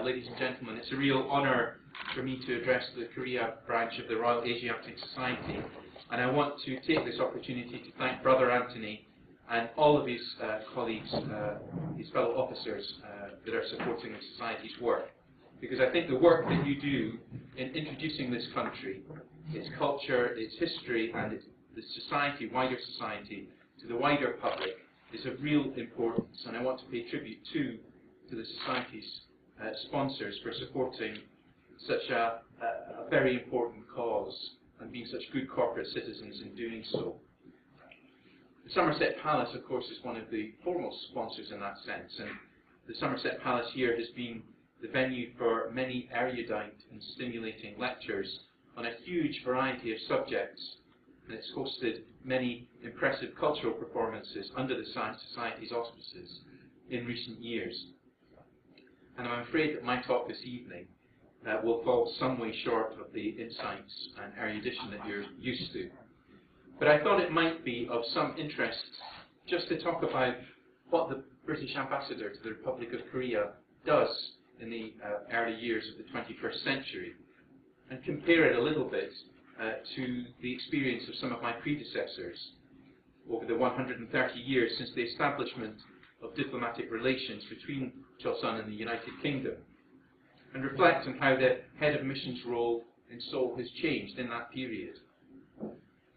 ladies and gentlemen. It's a real honour for me to address the Korea branch of the Royal Asiatic Society, and I want to take this opportunity to thank Brother Anthony and all of his colleagues, his fellow officers that are supporting the Society's work. Because I think the work that you do in introducing this country, its culture, its history, and the society, wider society, to the wider public is of real importance, and I want to pay tribute to the Society's sponsors for supporting such a very important cause and being such good corporate citizens in doing so. The Somerset Palace, of course, is one of the foremost sponsors in that sense, and the Somerset Palace here has been the venue for many erudite and stimulating lectures on a huge variety of subjects, and it's hosted many impressive cultural performances under the Society's auspices in recent years. And I'm afraid that my talk this evening will fall some way short of the insights and erudition that you're used to. But I thought it might be of some interest just to talk about what the British Ambassador to the Republic of Korea does in the early years of the 21st century, and compare it a little bit to the experience of some of my predecessors over the 130 years since the establishment of diplomatic relations between Chosun and the United Kingdom, and reflect on how the head of missions role in Seoul has changed in that period.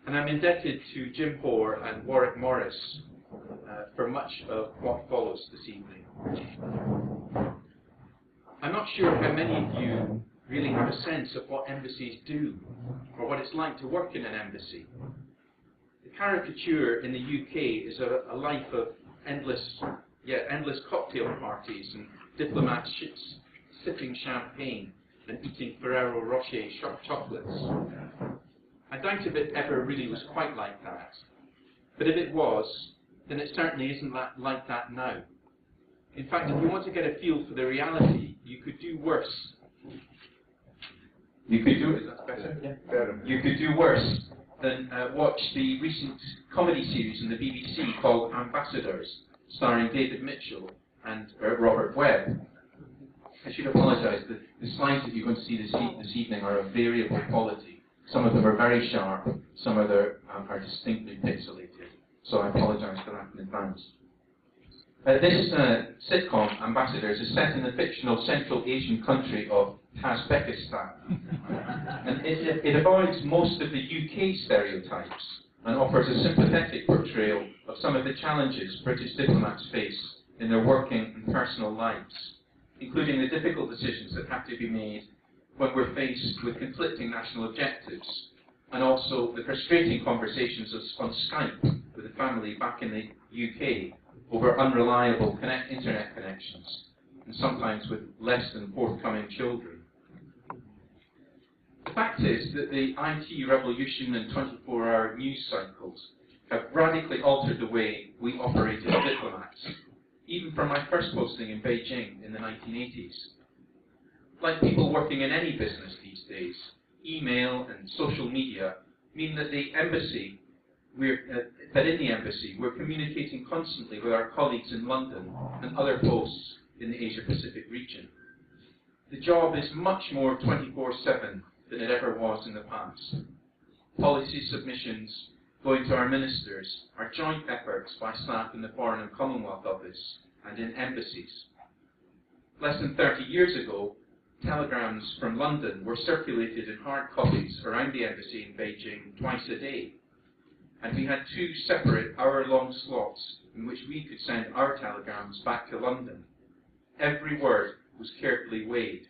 And I'm indebted to Jim Hoare and Warwick Morris for much of what follows this evening. I'm not sure how many of you really have a sense of what embassies do, or what it's like to work in an embassy. The caricature in the UK is a life of endless cocktail parties and diplomats sipping champagne and eating Ferrero Rocher chocolates. I doubt if it ever really was quite like that. But if it was, then it certainly isn't like that now. In fact, if you want to get a feel for the reality, you could do worse. You could do worse than watch the recent comedy series on the BBC called Ambassadors, starring David Mitchell and Robert Webb. I should apologise, the slides that you're going to see this evening are of variable quality. Some of them are very sharp, some of them are distinctly pixelated, so I apologise for that in advance. This sitcom, Ambassadors, is set in the fictional Central Asian country of Tajikistan, and it avoids most of the UK stereotypes and offers a sympathetic portrayal of some of the challenges British diplomats face in their working and personal lives, including the difficult decisions that have to be made when we're faced with conflicting national objectives, and also the frustrating conversations on Skype with the family back in the UK over unreliable internet connections, and sometimes with less than forthcoming children. The fact is that the IT revolution and 24-hour news cycles have radically altered the way we operate as diplomats, even from my first posting in Beijing in the 1980s. Like people working in any business these days, email and social media mean that in the embassy we're communicating constantly with our colleagues in London and other posts in the Asia-Pacific region. The job is much more 24/7 than it ever was in the past. Policy submissions going to our ministers are joint efforts by staff in the Foreign and Commonwealth Office and in embassies. Less than 30 years ago, telegrams from London were circulated in hard copies around the embassy in Beijing twice a day, and we had 2 separate hour-long slots in which we could send our telegrams back to London. Every word was carefully weighed.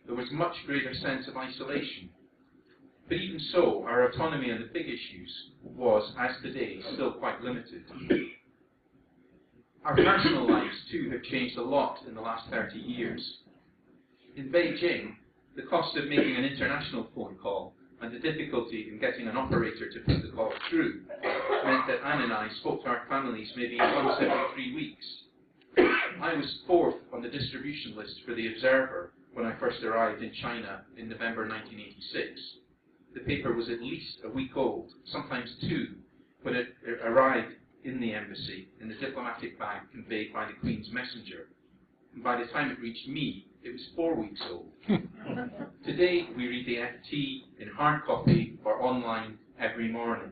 There was much greater sense of isolation. But even so, our autonomy on the big issues was, as today, still quite limited. Our personal lives, too, have changed a lot in the last 30 years. In Beijing, the cost of making an international phone call and the difficulty in getting an operator to put the call through meant that Anne and I spoke to our families maybe once every 3 weeks. I was 4th on the distribution list for The Observer when I first arrived in China in November 1986. The paper was at least a week old, sometimes 2, when it arrived in the embassy in the diplomatic bag conveyed by the Queen's messenger. and by the time it reached me, it was 4 weeks old. Today, we read the FT in hard copy or online every morning.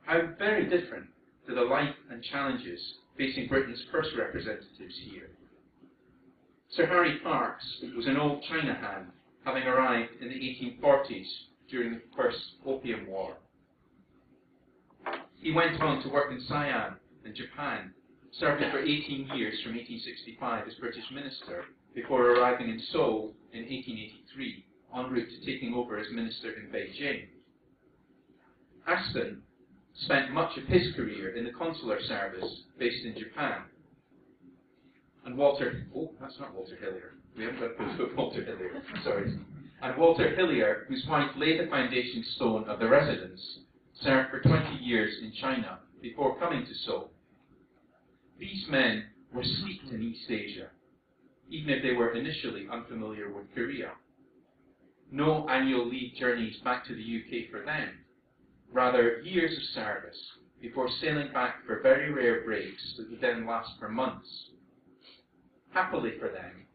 How very different to the life and challenges facing Britain's first representatives here. Sir Harry Parkes was an old China hand, having arrived in the 1840s during the First Opium War. He went on to work in Siam and Japan, serving for 18 years from 1865 as British Minister, before arriving in Seoul in 1883, en route to taking over as Minister in Beijing. Aston spent much of his career in the consular service based in Japan. And that's not Walter Hillier. We haven't got a photo of Walter Hillier, sorry. And Walter Hillier, whose wife laid the foundation stone of the residence, served for 20 years in China before coming to Seoul. These men were steeped in East Asia, even if they were initially unfamiliar with Korea. No annual leave journeys back to the UK for them, rather years of service before sailing back for very rare breaks that would then last for months. Happily for them,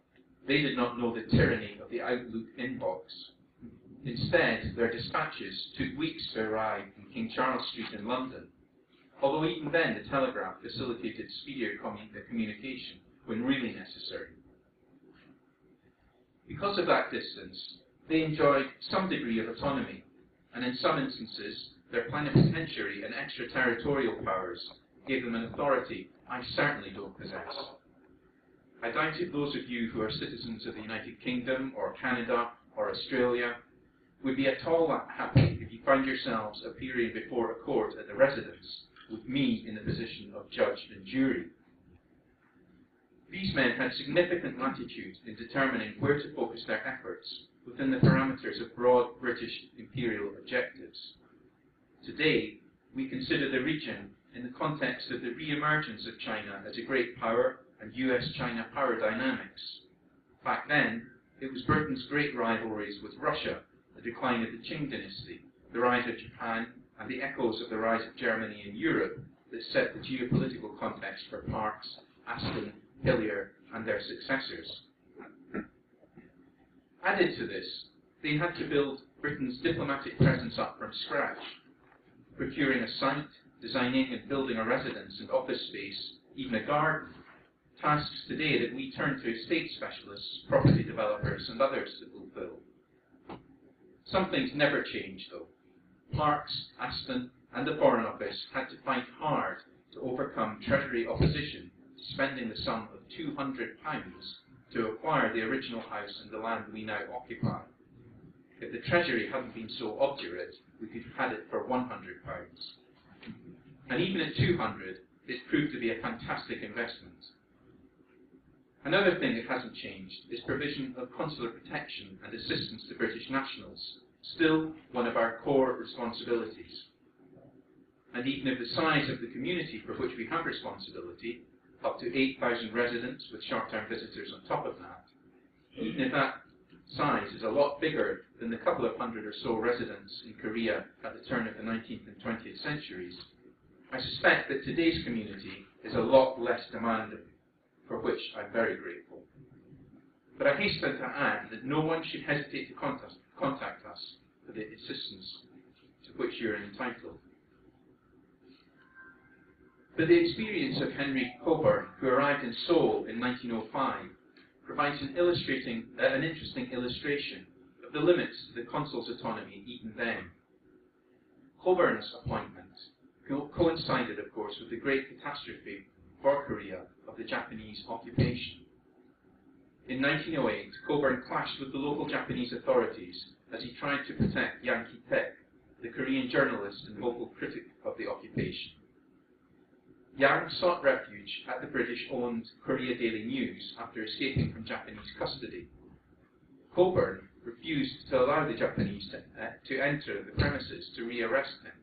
they did not know the tyranny of the Outlook inbox. Instead, their dispatches took weeks to arrive in King Charles Street in London, although even then the telegraph facilitated speedier communication when really necessary. Because of that distance, they enjoyed some degree of autonomy, and in some instances, their plenipotentiary and extraterritorial powers gave them an authority I certainly don't possess. I doubt if those of you who are citizens of the United Kingdom or Canada or Australia would be at all happy if you found yourselves appearing before a court at the residence with me in the position of judge and jury. These men had significant latitude in determining where to focus their efforts within the parameters of broad British imperial objectives. Today, we consider the region in the context of the re-emergence of China as a great power and US-China power dynamics. Back then, it was Britain's great rivalries with Russia, the decline of the Qing dynasty, the rise of Japan, and the echoes of the rise of Germany in Europe that set the geopolitical context for Parkes, Aston, Hillier, and their successors. Added to this, they had to build Britain's diplomatic presence up from scratch, procuring a site, designing and building a residence and office space, even a garden, tasks today that we turn to estate specialists, property developers, and others to fulfill. Some things never change, though. Parkes, Aston, and the Foreign Office had to fight hard to overcome Treasury opposition to spending the sum of £200 to acquire the original house and the land we now occupy. If the Treasury hadn't been so obdurate, we could have had it for £100. And even at 200, it proved to be a fantastic investment. Another thing that hasn't changed is provision of consular protection and assistance to British nationals, still one of our core responsibilities. And even if the size of the community for which we have responsibility, up to 8,000 residents with short-term visitors on top of that, even if that size is a lot bigger than the couple of hundred or so residents in Korea at the turn of the 19th and 20th centuries, I suspect that today's community is a lot less demanding, for which I'm very grateful. But I hasten to add that no one should hesitate to contact us for the assistance to which you're entitled. But the experience of Henry Coburn, who arrived in Seoul in 1905, provides an interesting illustration of the limits to the consul's autonomy even then. Coburn's appointment coincided, of course, with the great catastrophe for Korea of the Japanese occupation. In 1908, Coburn clashed with the local Japanese authorities as he tried to protect Yang Ki-taek, the Korean journalist and vocal critic of the occupation. Yang sought refuge at the British-owned Korea Daily News after escaping from Japanese custody. Coburn refused to allow the Japanese to enter the premises to rearrest him.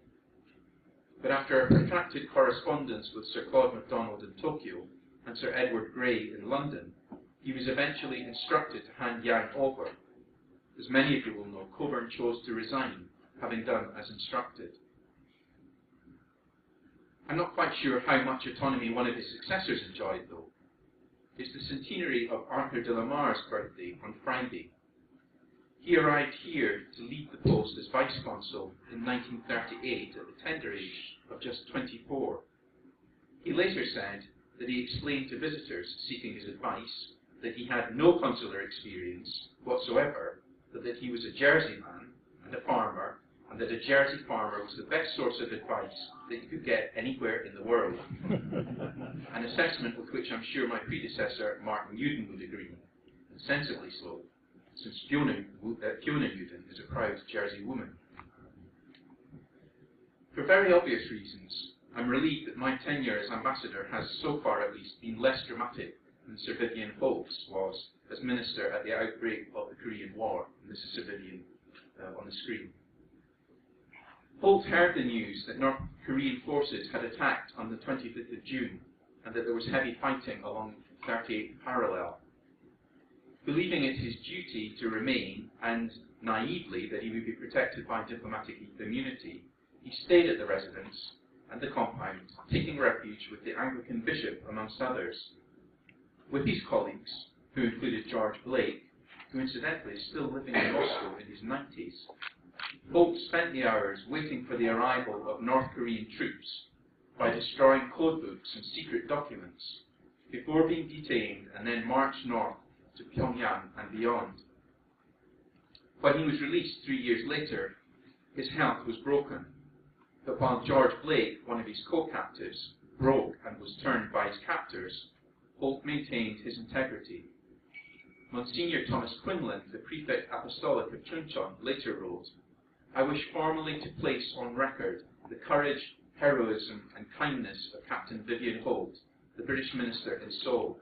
But after a protracted correspondence with Sir Claude MacDonald in Tokyo and Sir Edward Grey in London, he was eventually instructed to hand Yang over. As many of you will know, Coburn chose to resign, having done as instructed. I'm not quite sure how much autonomy one of his successors enjoyed, though. is the centenary of Arthur de la Mar's birthday on Friday. He arrived here to leave the post as Vice Consul in 1938 at the tender age of just 24. He later said that he explained to visitors seeking his advice that he had no consular experience whatsoever, but that he was a Jersey man and a farmer, and that a Jersey farmer was the best source of advice that you could get anywhere in the world. An assessment with which I'm sure my predecessor, Martin Uden, would agree, and sensibly so, since Fiona Uden is a proud Jersey woman. For very obvious reasons, I'm relieved that my tenure as ambassador has, so far at least, been less dramatic than Sir Vivian Holt's was as minister at the outbreak of the Korean War. And this is Sir Vivian on the screen. Holt heard the news that North Korean forces had attacked on the 25th of June and that there was heavy fighting along 38th parallel. Believing it his duty to remain, and naively that he would be protected by diplomatic immunity, he stayed at the residence and the compound, taking refuge with the Anglican bishop, amongst others. With his colleagues, who included George Blake, who incidentally is still living in Moscow in his 90s, Holt spent the hours waiting for the arrival of North Korean troops by destroying codebooks and secret documents, before being detained and then marched north to Pyongyang and beyond. When he was released 3 years later, his health was broken, but while George Blake, one of his co-captives, broke and was turned by his captors, Holt maintained his integrity. Monsignor Thomas Quinlan, the Prefect Apostolic of Chuncheon, later wrote, "I wish formally to place on record the courage, heroism and kindness of Captain Vivian Holt, the British minister in Seoul.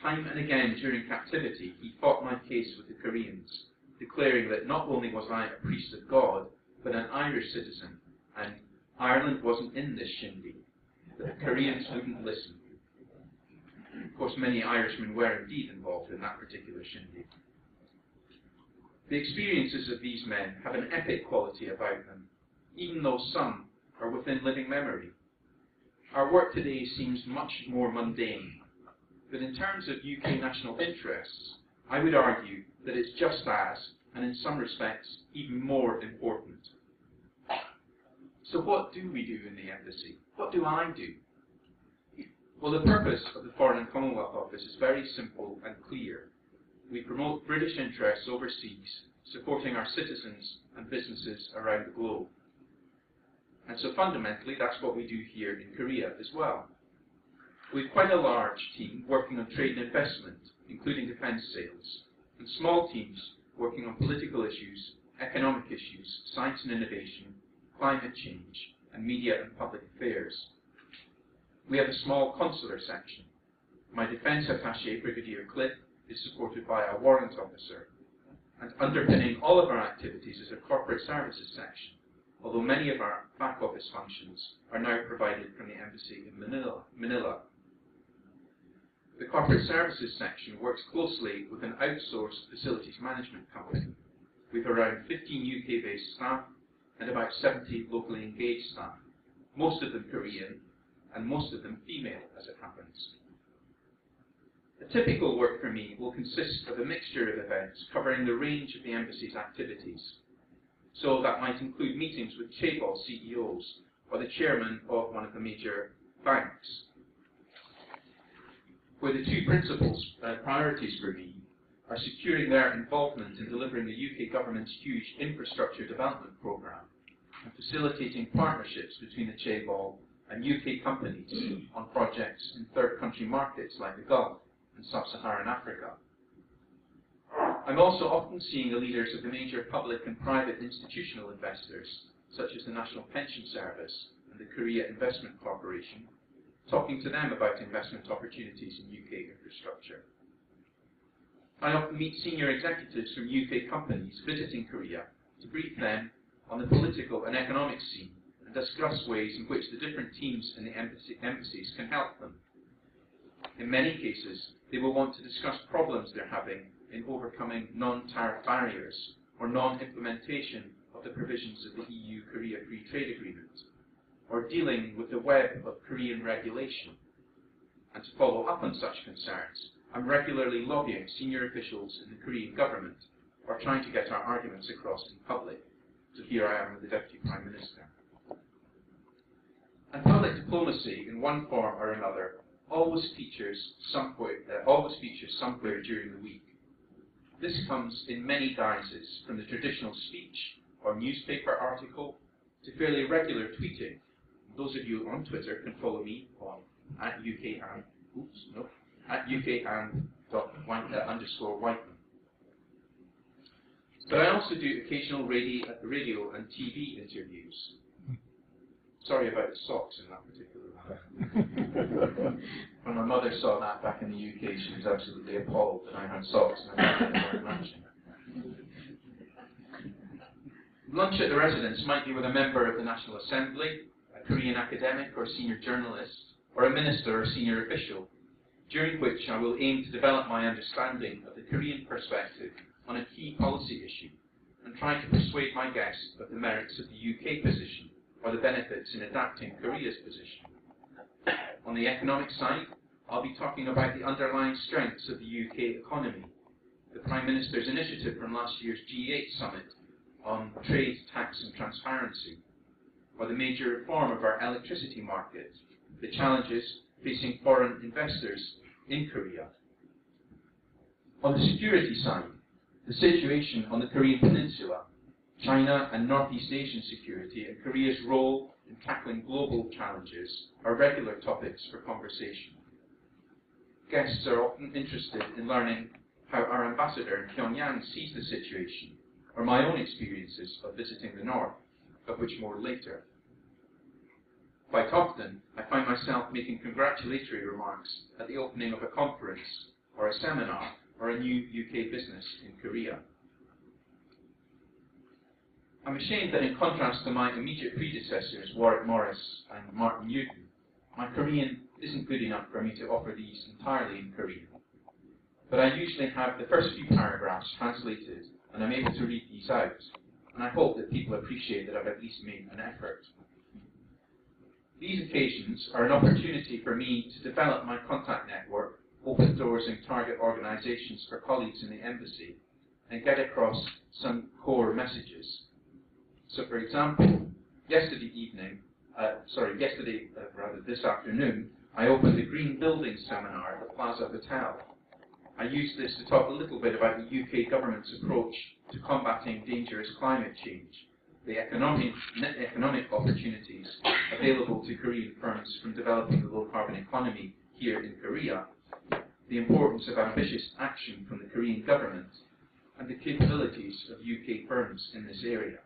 Time and again during captivity he fought my case with the Koreans, declaring that not only was I a priest of God, but an Irish citizen, and Ireland wasn't in this shindy, but the Koreans wouldn't listen." Of course, many Irishmen were indeed involved in that particular shindy. The experiences of these men have an epic quality about them, even though some are within living memory. Our work today seems much more mundane, but in terms of UK national interests, I would argue that it's just as, and in some respects, even more important. So what do we do in the embassy? What do I do? Well, the purpose of the Foreign and Commonwealth Office is very simple and clear. We promote British interests overseas, supporting our citizens and businesses around the globe. And so fundamentally, that's what we do here in Korea as well. We've quite a large team working on trade and investment, including defence sales, and small teams working on political issues, economic issues, science and innovation, climate change, and media and public affairs. We have a small consular section. My defence attaché, Brigadier Cliff, is supported by a warrant officer, and underpinning all of our activities is a corporate services section, although many of our back office functions are now provided from the embassy in Manila. The corporate services section works closely with an outsourced facilities management company. We have around 15 UK-based staff and about 70 locally engaged staff, most of them Korean, and most of them female, as it happens. A typical work for me will consist of a mixture of events covering the range of the embassy's activities. So that might include meetings with chaebol CEOs or the chairman of one of the major banks, where the two principal priorities for me are securing their involvement in delivering the UK government's huge infrastructure development programme and facilitating partnerships between the chaebol and UK companies on projects in third country markets like the Gulf and Sub-Saharan Africa. I'm also often seeing the leaders of the major public and private institutional investors, such as the National Pension Service and the Korea Investment Corporation, talking to them about investment opportunities in UK infrastructure. I often meet senior executives from UK companies visiting Korea to brief them on the political and economic scene and discuss ways in which the different teams in the embassies can help them. In many cases, they will want to discuss problems they're having in overcoming non-tariff barriers or non-implementation of the provisions of the EU-Korea Free Trade Agreement, or dealing with the web of Korean regulation. And to follow up on such concerns, I'm regularly lobbying senior officials in the Korean government or trying to get our arguments across in public. So here I am with the Deputy Prime Minister. And public diplomacy, in one form or another, always features somewhere during the week. This comes in many guises, from the traditional speech or newspaper article to fairly regular tweeting. Those of you on Twitter can follow me on @UKand_Wightman. But I also do occasional radio and TV interviews. Sorry about the socks in that particular one. When my mother saw that back in the UK, she was absolutely appalled that I had socks and I weren't matching. Lunch at the residence might be with a member of the National Assembly, a Korean academic or senior journalist, or a minister or senior official, during which I will aim to develop my understanding of the Korean perspective on a key policy issue and try to persuade my guests of the merits of the UK position or the benefits in adapting Korea's position. On the economic side, I'll be talking about the underlying strengths of the UK economy, the Prime Minister's initiative from last year's G8 summit on trade, tax and transparency, or the major reform of our electricity market, the challenges facing foreign investors in Korea. On the security side, the situation on the Korean Peninsula, China and Northeast Asian security, and Korea's role in tackling global challenges are regular topics for conversation. Guests are often interested in learning how our ambassador in Pyongyang sees the situation, or my own experiences of visiting the North, of which more later. Quite often, I find myself making congratulatory remarks at the opening of a conference, or a seminar, or a new UK business in Korea. I'm ashamed that in contrast to my immediate predecessors, Warwick Morris and Martin Newton, my Korean isn't good enough for me to offer these entirely in Korean. But I usually have the first few paragraphs translated, and I'm able to read these out, and I hope that people appreciate that I've at least made an effort. These occasions are an opportunity for me to develop my contact network, open doors in target organisations for colleagues in the embassy, and get across some core messages. So, for example, this afternoon, I opened the Green Building Seminar at the Plaza Hotel. I used this to talk a little bit about the UK government's approach to combating dangerous climate change, the economic opportunities available to Korean firms from developing the low-carbon economy here in Korea, the importance of ambitious action from the Korean government, and the capabilities of UK firms in this area.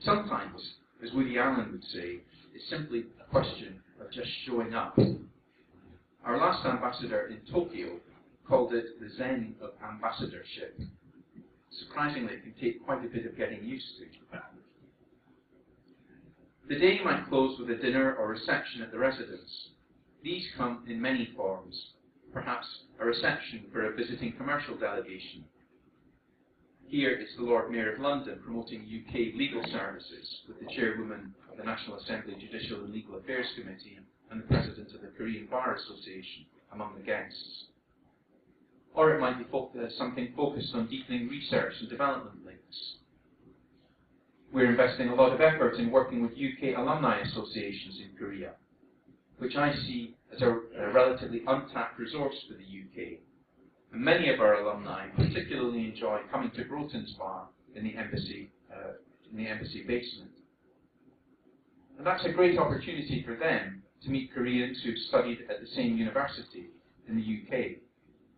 Sometimes, as Woody Allen would say, it's simply a question of just showing up. Our last ambassador in Tokyo called it the Zen of ambassadorship. Surprisingly, it can take quite a bit of getting used to. The day might close with a dinner or reception at the residence. These come in many forms, perhaps a reception for a visiting commercial delegation. Here it's the Lord Mayor of London promoting UK legal services with the chairwoman of the National Assembly Judicial and Legal Affairs Committee and the President of the Korean Bar Association among the guests. Or it might be something focused on deepening research and development links. We're investing a lot of effort in working with UK alumni associations in Korea, which I see as a relatively untapped resource for the UK. And many of our alumni particularly enjoy coming to Broughton's Bar in the embassy basement. And that's a great opportunity for them to meet Koreans who've studied at the same university in the UK.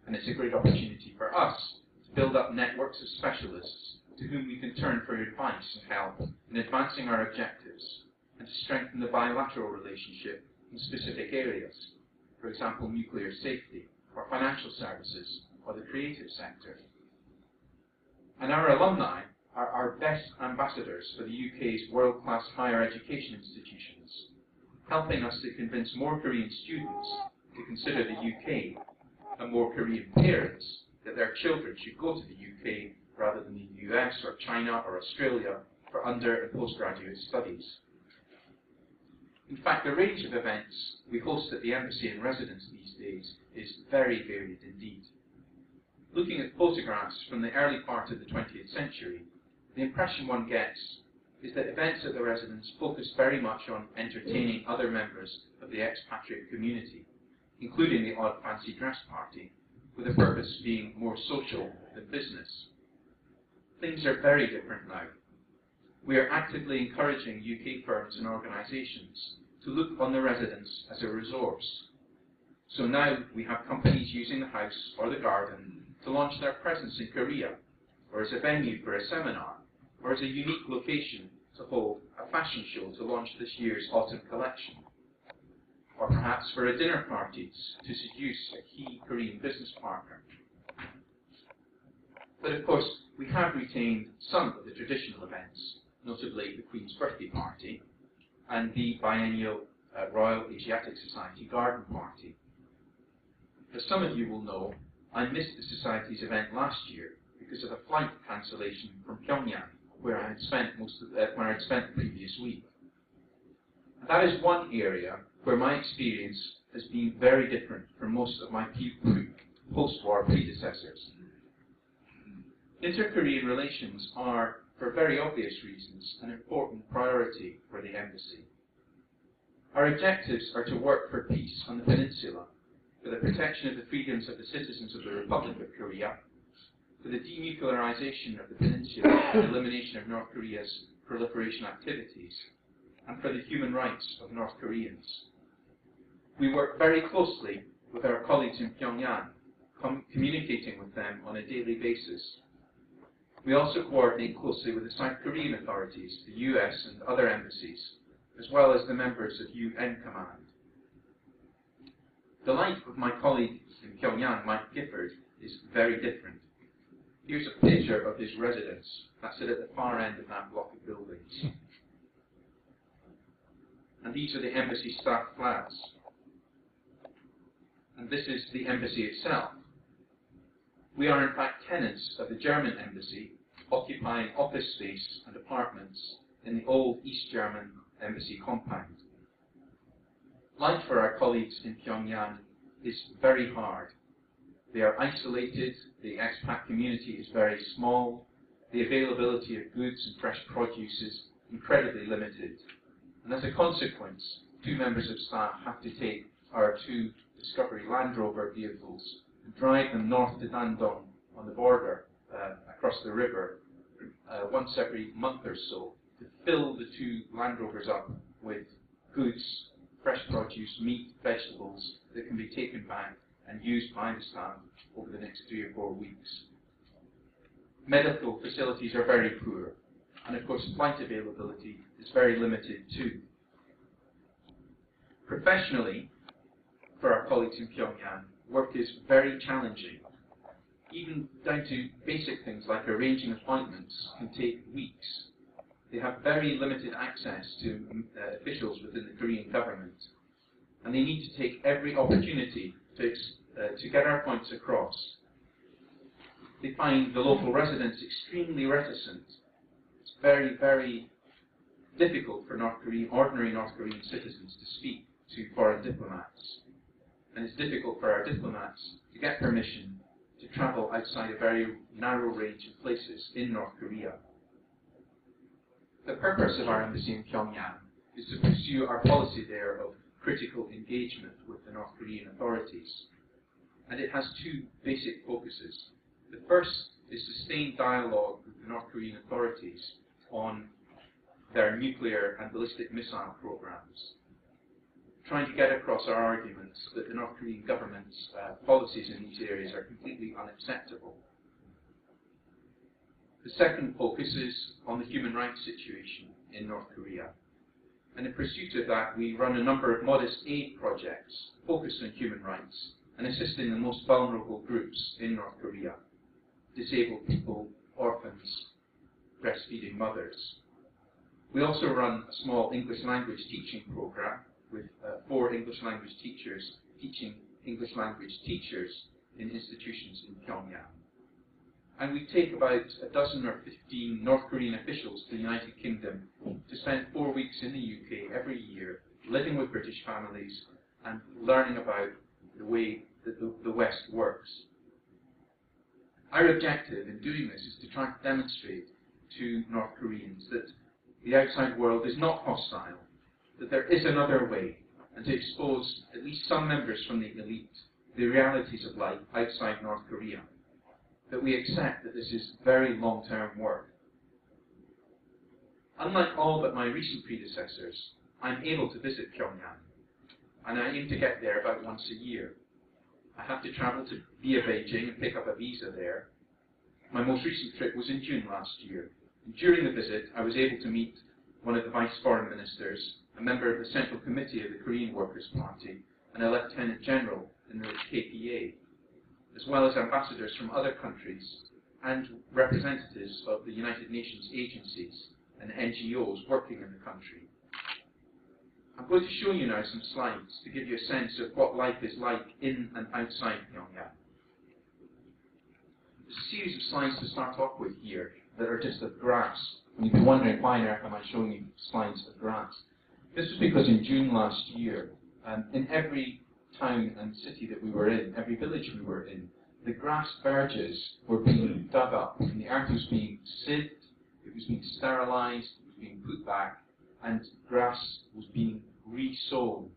And it's a great opportunity for us to build up networks of specialists to whom we can turn for advice and help in advancing our objectives, and to strengthen the bilateral relationship in specific areas, for example, nuclear safety, or financial services, or the creative sector. And our alumni are our best ambassadors for the UK's world-class higher education institutions, helping us to convince more Korean students to consider the UK, and more Korean parents that their children should go to the UK rather than the US or China or Australia for under and postgraduate studies. In fact, the range of events we host at the Embassy in residence these days is very varied indeed. Looking at photographs from the early part of the 20th century, the impression one gets is that events at the residence focus very much on entertaining other members of the expatriate community, including the odd fancy dress party, with the purpose being more social than business. Things are very different now. We are actively encouraging UK firms and organisations to look on the residence as a resource. So now we have companies using the house or the garden to launch their presence in Korea, or as a venue for a seminar, or as a unique location to hold a fashion show to launch this year's autumn collection, or perhaps for a dinner party to seduce a key Korean business partner. But of course, we have retained some of the traditional events, notably the Queen's birthday party and the biennial Royal Asiatic Society garden party. As some of you will know, I missed the Society's event last year because of a flight cancellation from Pyongyang, where I had spent the previous week. And that is one area where my experience has been very different from most of my post-war predecessors. Inter-Korean relations are, for very obvious reasons, an important priority for the Embassy. Our objectives are to work for peace on the peninsula, for the protection of the freedoms of the citizens of the Republic of Korea, for the denuclearization of the peninsula and elimination of North Korea's proliferation activities, and for the human rights of North Koreans. We work very closely with our colleagues in Pyongyang, communicating with them on a daily basis. We also coordinate closely with the South Korean authorities, the US and other embassies, as well as the members of UN Command. The life of my colleague in Pyongyang, Mike Gifford, is very different. Here's a picture of his residence. That's it at the far end of that block of buildings. And these are the embassy staff flats. And this is the embassy itself. We are in fact tenants of the German embassy, occupying office space and apartments in the old East German embassy compound. Life for our colleagues in Pyongyang is very hard. They are isolated, the expat community is very small, the availability of goods and fresh produce is incredibly limited, and as a consequence, 2 members of staff have to take our 2 Discovery Land Rover vehicles and drive them north to Dandong on the border across the river once every month or so to fill the 2 Land Rovers up with goods, fresh produce, meat, vegetables that can be taken back and used by the staff over the next 3 or 4 weeks. Medical facilities are very poor, and of course flight availability is very limited too. Professionally, for our colleagues in Pyongyang, work is very challenging. Even down to basic things like arranging appointments can take weeks. They have very limited access to officials within the Korean government, and they need to take every opportunity to get our points across. They find the local residents extremely reticent. It's very, very difficult for ordinary North Korean citizens to speak to foreign diplomats. And it's difficult for our diplomats to get permission to travel outside a very narrow range of places in North Korea. The purpose of our embassy in Pyongyang is to pursue our policy there of critical engagement with the North Korean authorities. And it has 2 basic focuses. The first is sustained dialogue with the North Korean authorities on their nuclear and ballistic missile programs, trying to get across our arguments that the North Korean government's policies in these areas are completely unacceptable. The second focus is on the human rights situation in North Korea. And in pursuit of that, we run a number of modest aid projects focused on human rights and assisting the most vulnerable groups in North Korea: disabled people, orphans, breastfeeding mothers. We also run a small English language teaching program with 4 English language teachers teaching English language teachers in institutions in Pyongyang. And we take about a dozen or 15 North Korean officials to the United Kingdom to spend 4 weeks in the UK every year living with British families, and learning about the way that the West works. Our objective in doing this is to try to demonstrate to North Koreans that the outside world is not hostile, that there is another way, and to expose at least some members from the elite the realities of life outside North Korea, that we accept that this is very long-term work. Unlike all but my recent predecessors, I'm able to visit Pyongyang, and I aim to get there about once a year. I have to travel via Beijing and pick up a visa there. My most recent trip was in June last year. And during the visit, I was able to meet one of the Vice Foreign Ministers, a member of the Central Committee of the Korean Workers' Party, and a Lieutenant General in the KPA, as well as ambassadors from other countries and representatives of the United Nations agencies and NGOs working in the country. I'm going to show you now some slides to give you a sense of what life is like in and outside Pyongyang. There's a series of slides to start off with here that are just of grass. And you'll be wondering, why on earth am I showing you slides of grass? This was because in June last year, in every town and city that we were in, every village we were in, the grass verges were being dug up, and the earth was being sieved, it was being sterilised, it was being put back, and grass was being re-sown,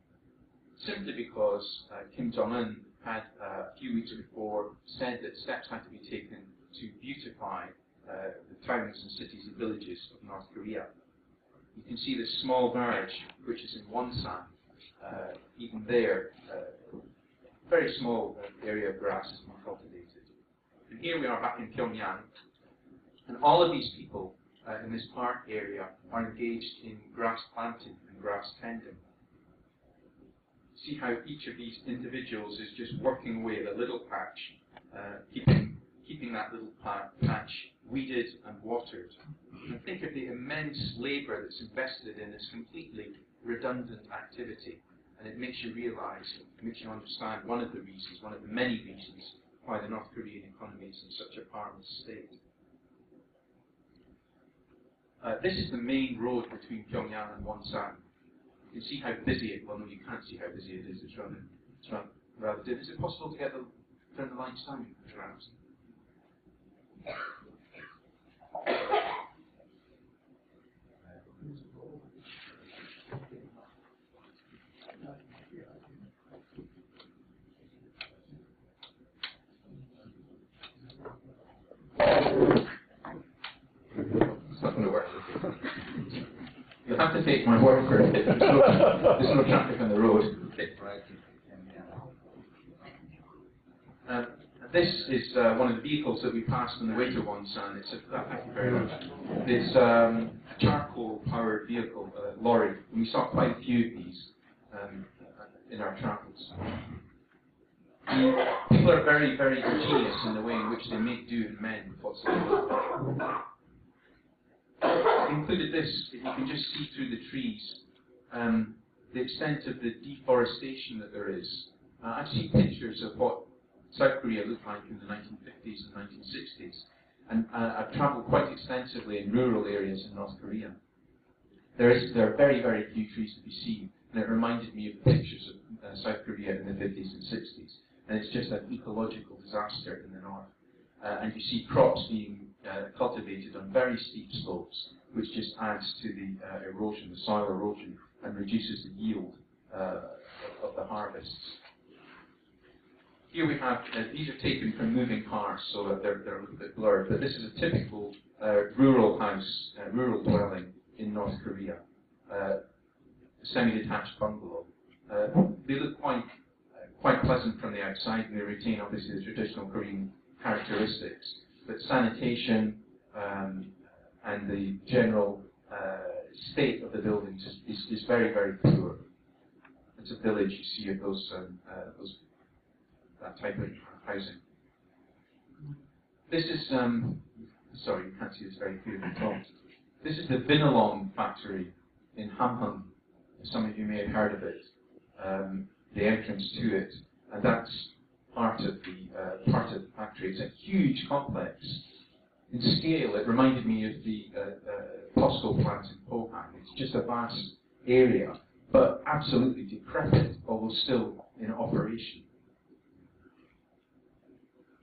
simply because Kim Jong-un had a few weeks before said that steps had to be taken to beautify the towns and cities and villages of North Korea. You can see this small verge, which is in Wonsan. Even there, very small area of grass has been cultivated. And here we are back in Pyongyang, and all of these people in this park area are engaged in grass planting and grass tending. See how each of these individuals is just working away at a little patch, keeping that little patch weeded and watered. And think of the immense labour that's invested in this completely redundant activity. And it makes you realise, it makes you understand one of the reasons, one of the many reasons, why the North Korean economy is in such a parlous state. This is the main road between Pyongyang and Wonsan. You can see how busy it is. Well, no, you can't see how busy it is. It's rather dim. Is it possible to turn the lights down, perhaps? It's not going to work. You'll have to take my word for it. There's no traffic on the road. This is one of the vehicles that we passed on the way to Wonsan. Thank you very much. It's a charcoal-powered vehicle, lorry. And we saw quite a few of these in our travels. People are very, very ingenious in the way in which they make do and mend with what's there. I included this, if you can just see through the trees, the extent of the deforestation that there is. I've seen pictures of what South Korea looked like in the 1950s and 1960s, and I've travelled quite extensively in rural areas in North Korea. There are very, very few trees to be seen, and it reminded me of pictures of South Korea in the 50s and 60s, and it's just an ecological disaster in the north. And you see crops being cultivated on very steep slopes, which just adds to the erosion, the soil erosion, and reduces the yield of the harvests. Here we have, these are taken from moving cars, so that they're a little bit blurred, but this is a typical rural house, rural dwelling in North Korea, a semi-detached bungalow. They look quite pleasant from the outside, and they retain obviously the traditional Korean characteristics, but sanitation and the general state of the buildings is very, very poor. It's a village, you see, of that type of housing. This is, sorry, you can't see this very clearly at all. This is the Vinalong factory in Hamhung. Some of you may have heard of it, the entrance to it, and that's part of the factory. It's a huge complex. In scale, it reminded me of the POSCO plant in Pohang. It's just a vast area, but absolutely decrepit, although still in operation.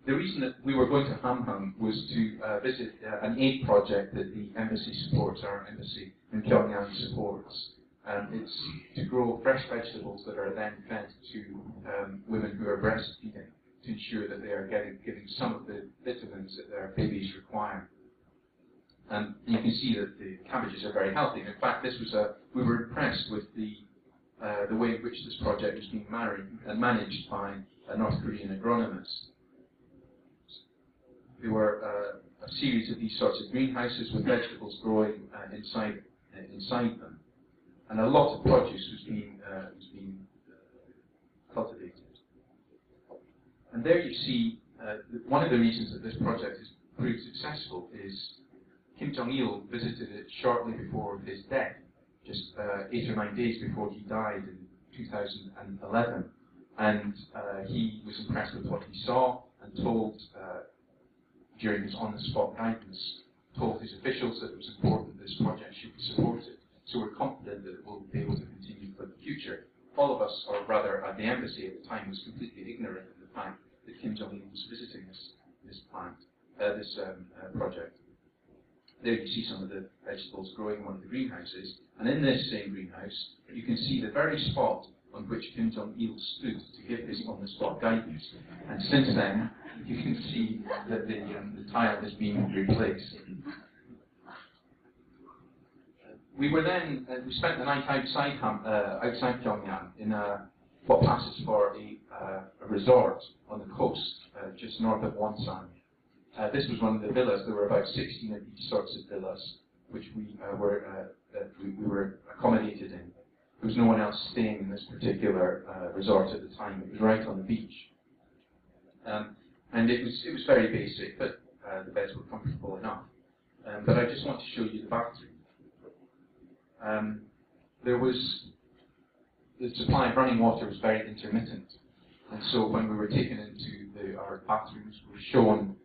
The reason that we were going to Hamhung was to visit an aid project that the embassy supports, our embassy in Pyongyang supports. It's to grow fresh vegetables that are then fed to women who are breastfeeding to ensure that they are getting some of the vitamins that their babies require. And you can see that the cabbages are very healthy. In fact, this was we were impressed with the way in which this project was being managed by a North Korean agronomist. There were a series of these sorts of greenhouses with vegetables growing inside them, and a lot of produce was being cultivated. And there you see one of the reasons that this project has proved successful is Kim Jong-il visited it shortly before his death, just 8 or 9 days before he died in 2011, and he was impressed with what he saw and told, during his on-the-spot guidance, told his officials that it was important that this project should be supported. So we're confident that it will be able to continue for the future. All of us, or rather the embassy at the time, was completely ignorant of the fact that Kim Jong-il was visiting this project. There you see some of the vegetables growing in one of the greenhouses, and in this same greenhouse you can see the very spot on which Kim Jong-il stood to give his on-the-spot guidance. And since then, you can see that the tile has been replaced. We were then, we spent the night outside Pyongyang in what passes for a resort on the coast, just north of Wonsan. This was one of the villas. There were about 16 of these sorts of villas, which we were accommodated in. There was no one else staying in this particular resort at the time. It was right on the beach, and it was very basic, but the beds were comfortable enough. But I just want to show you the bathroom. There was the supply of running water was very intermittent, and so when we were taken into our bathrooms, we were shown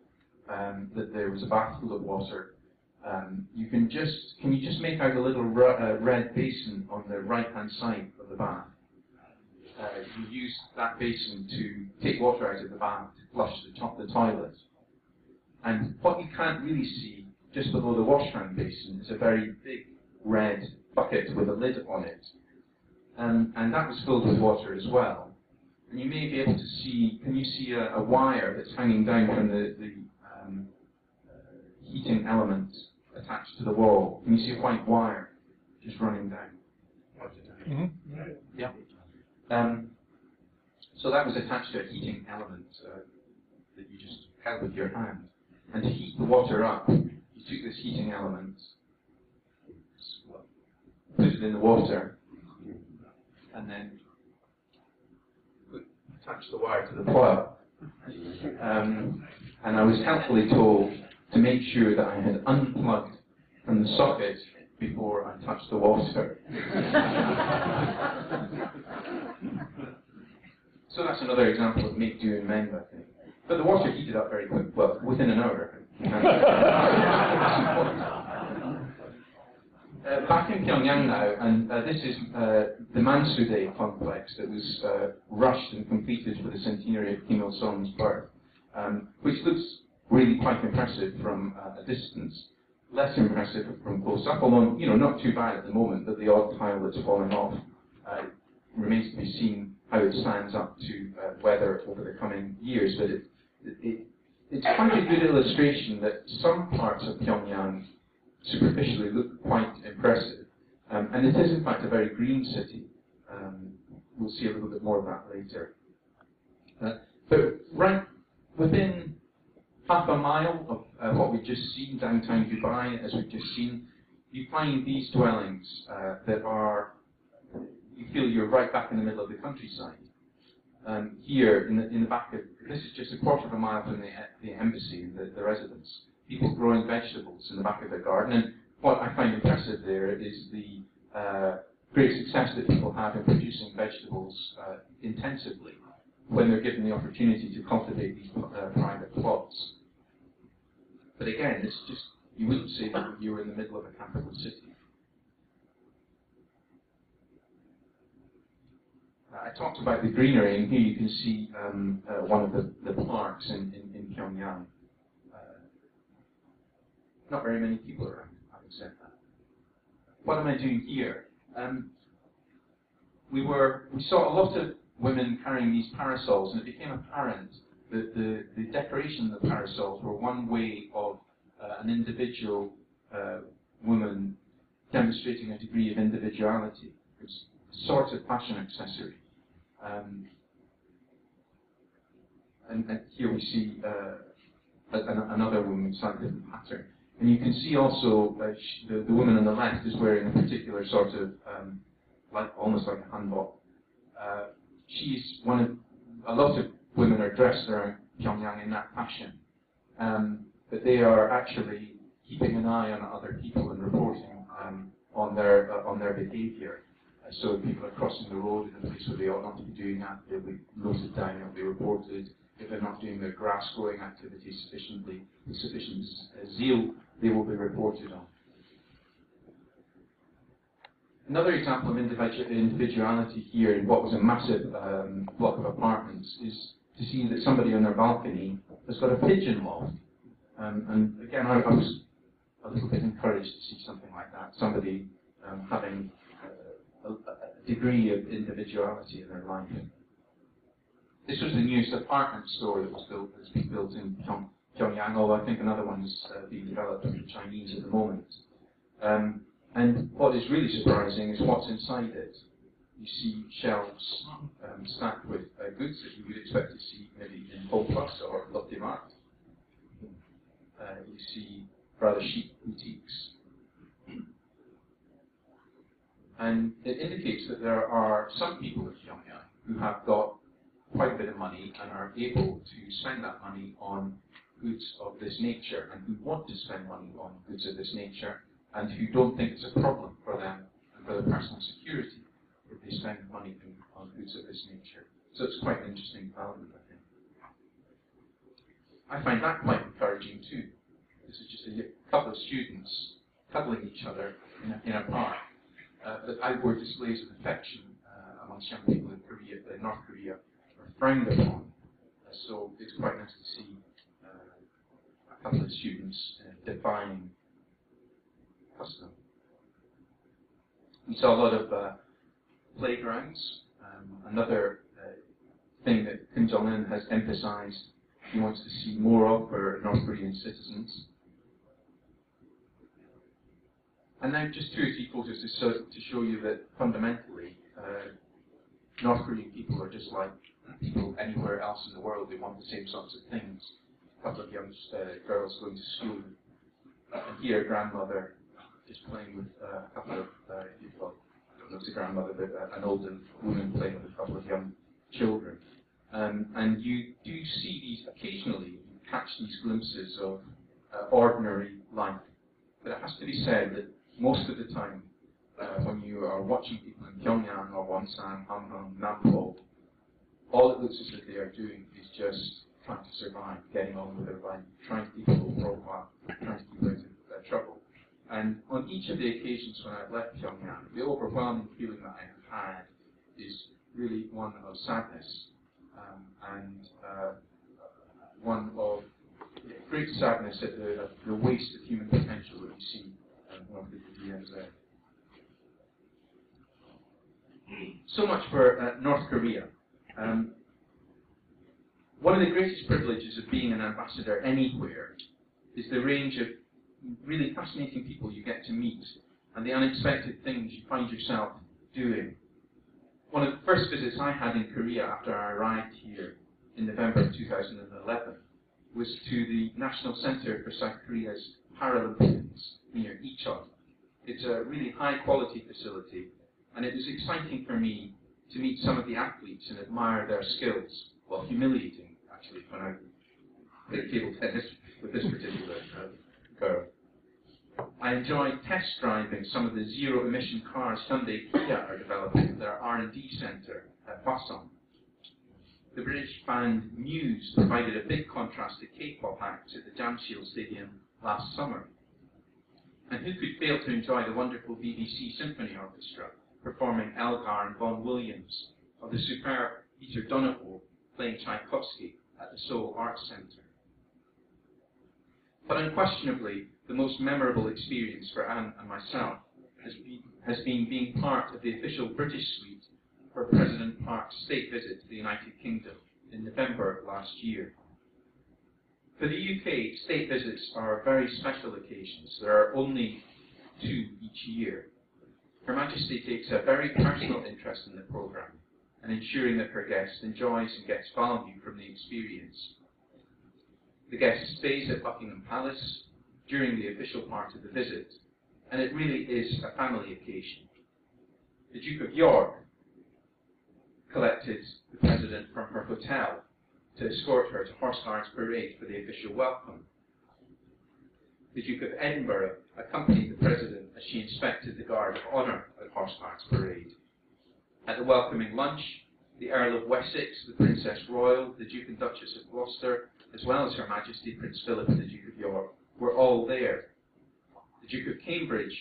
that there was a bath full of water. Can you just make out a little red basin on the right-hand side of the bath? You use that basin to take water out of the bath to flush the toilet. And what you can't really see, just below the wash hand basin, is a very big red bucket with a lid on it. And that was filled with water as well. And you may be able to see, can you see a wire that's hanging down from the heating element attached to the wall? Can you see a white wire just running down? Mm-hmm. Yeah. So that was attached to a heating element that you just held with your hand. And to heat the water up, you took this heating element, put it in the water, and then attach the wire to the plug. And I was helpfully told to make sure that I had unplugged from the socket before I touched the water. So that's another example of make do and mend, I think. But the water heated up very quick, well, within an hour. Back in Pyongyang now, and this is the Mansudae complex that was rushed and completed for the centenary of Kim Il-sung's birth, which looks really quite impressive from a distance. Less impressive from close up, although not too bad at the moment, but the odd tile that's falling off remains to be seen how it stands up to weather over the coming years. But it's quite a good illustration that some parts of Pyongyang superficially look quite impressive, and it is in fact a very green city. We'll see a little bit more of that later. But right within half a mile of what we've just seen, downtown Dubai, as we've just seen, you find these dwellings that are, you feel you're right back in the middle of the countryside. Here, in the back of, this is just a quarter of a mile from the embassy, the residence. People growing vegetables in the back of their garden, and what I find impressive there is the great success that people have in producing vegetables intensively when they're given the opportunity to cultivate these private plots. But again, it's just, you wouldn't say that you were in the middle of a capital city. I talked about the greenery, and here you can see one of the parks in Pyongyang. Not very many people around, having said that. What am I doing here? We saw a lot of women carrying these parasols, and it became apparent that the decoration of the parasols were one way of an individual woman demonstrating a degree of individuality. It's a sort of fashion accessory. And here we see another woman with a slightly different pattern. And you can see also the woman on the left is wearing a particular sort of, almost like a hanbok. She's one of, a lot of women are dressed around Pyongyang in that fashion. But they are actually keeping an eye on other people and reporting on their behaviour. So if people are crossing the road in a place where they ought not to be doing that, they'll be noted down, they'll be reported. If they're not doing their grass growing activities with sufficient zeal, they will be reported on. Another example of individuality here in what was a massive block of apartments is to see that somebody on their balcony has got a pigeon loft. And again, I was a little bit encouraged to see something like that, somebody having a degree of individuality in their life. This was the newest apartment store that's being built in Pyongyang, although I think another one is being developed by the Chinese at the moment. And what is really surprising is what's inside it. You see shelves stacked with goods that you would expect to see maybe in Home Plus or Lotte Mart. You see rather chic boutiques. And it indicates that there are some people in Pyongyang who have got quite a bit of money and are able to spend that money on goods of this nature, and who want to spend money on goods of this nature, and who don't think it's a problem for them and for their personal security if they spend money on goods of this nature. So it's quite an interesting development, I think. I find that quite encouraging too. This is just a couple of students cuddling each other in a park. But outward displays of affection amongst young people in North Korea are frowned upon. So it's quite nice to see a couple of students defying custom. We saw a lot of playgrounds. Another thing that Kim Jong-un has emphasized he wants to see more of for North Korean citizens. And now just two or three photos to show you that fundamentally North Korean people are just like people anywhere else in the world. They want the same sorts of things. A couple of young girls going to school. And here a grandmother is playing with a couple of, well, I don't know if it's a grandmother, but an older woman playing with a couple of young children. And you do see these occasionally, you catch these glimpses of ordinary life. But it has to be said that most of the time, when you are watching people in Pyongyang or Wonsan, Hamhung, Nampo, all it looks as if they are doing is just trying to survive, getting on with their life, trying to keep a low profile, trying to keep out of trouble. And on each of the occasions when I've left Pyongyang, the overwhelming feeling that I have had is really one of sadness and one of great sadness at the waste of human potential that we see North Korea there. So much for North Korea. One of the greatest privileges of being an ambassador anywhere is the range of really fascinating people you get to meet and the unexpected things you find yourself doing. One of the first visits I had in Korea after I arrived here in November of 2011 was to the National Center for South Korea's Paralympians near Incheon. It's a really high-quality facility, and it was exciting for me to meet some of the athletes and admire their skills. Well, humiliating, actually, when I played table tennis with this particular girl. I enjoyed test driving some of the zero-emission cars Hyundai Kia are developing at their R&D centre at Hwaseong. The British band Muse provided a big contrast to K-pop acts at the Jamsil Stadium last summer. And who could fail to enjoy the wonderful BBC Symphony Orchestra performing Elgar and Vaughan Williams of the superb Peter Donohoe playing Tchaikovsky at the Seoul Arts Centre. But unquestionably, the most memorable experience for Anne and myself has been being part of the official British suite for President Park's state visit to the United Kingdom in November last year. For the UK, state visits are very special occasions. There are only 2 each year. Her Majesty takes a very personal interest in the programme and ensuring that her guest enjoys and gets value from the experience. The guest stays at Buckingham Palace during the official part of the visit, and it really is a family occasion. The Duke of York collected the President from her hotel to escort her to Horse Guards Parade for the official welcome. The Duke of Edinburgh accompanied the President as she inspected the Guard of Honour at Horse Guards Parade. At the welcoming lunch, the Earl of Wessex, the Princess Royal, the Duke and Duchess of Gloucester, as well as Her Majesty Prince Philip and the Duke of York, were all there. The Duke of Cambridge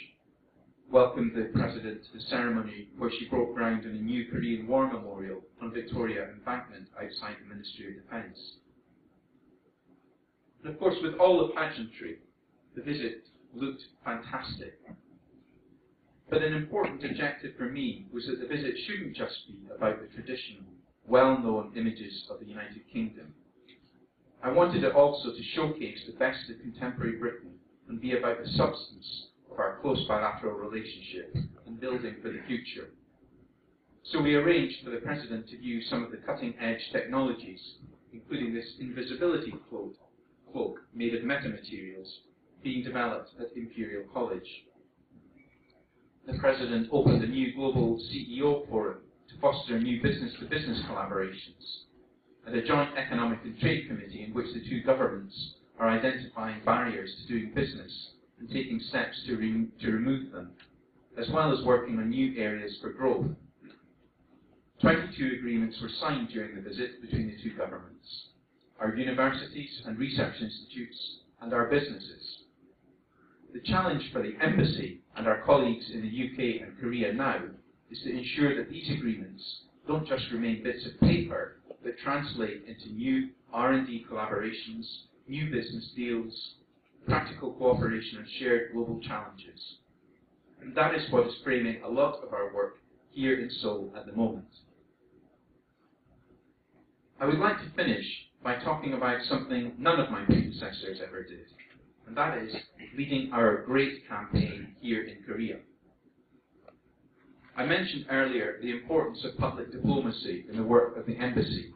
welcomed the President to the ceremony where she broke ground on a new Korean War memorial on Victoria Embankment outside the Ministry of Defence. And of course, with all the pageantry, the visit looked fantastic. But an important objective for me was that the visit shouldn't just be about the traditional, well-known images of the United Kingdom. I wanted it also to showcase the best of contemporary Britain and be about the substance of our close bilateral relationship and building for the future. So we arranged for the President to view some of the cutting-edge technologies, including this invisibility cloak made of metamaterials being developed at Imperial College. The President opened a new global CEO forum to foster new business-to-business collaborations, and a joint economic and trade committee in which the 2 governments are identifying barriers to doing business and taking steps to remove them, as well as working on new areas for growth. 22 agreements were signed during the visit between the 2 governments, our universities and research institutes, and our businesses. The challenge for the Embassy and our colleagues in the UK and Korea now is to ensure that these agreements don't just remain bits of paper, but translate into new R&D collaborations, new business deals, practical cooperation on shared global challenges. And that is what is framing a lot of our work here in Seoul at the moment. I would like to finish by talking about something none of my predecessors ever did, and that is leading our great campaign here in Korea. I mentioned earlier the importance of public diplomacy in the work of the Embassy.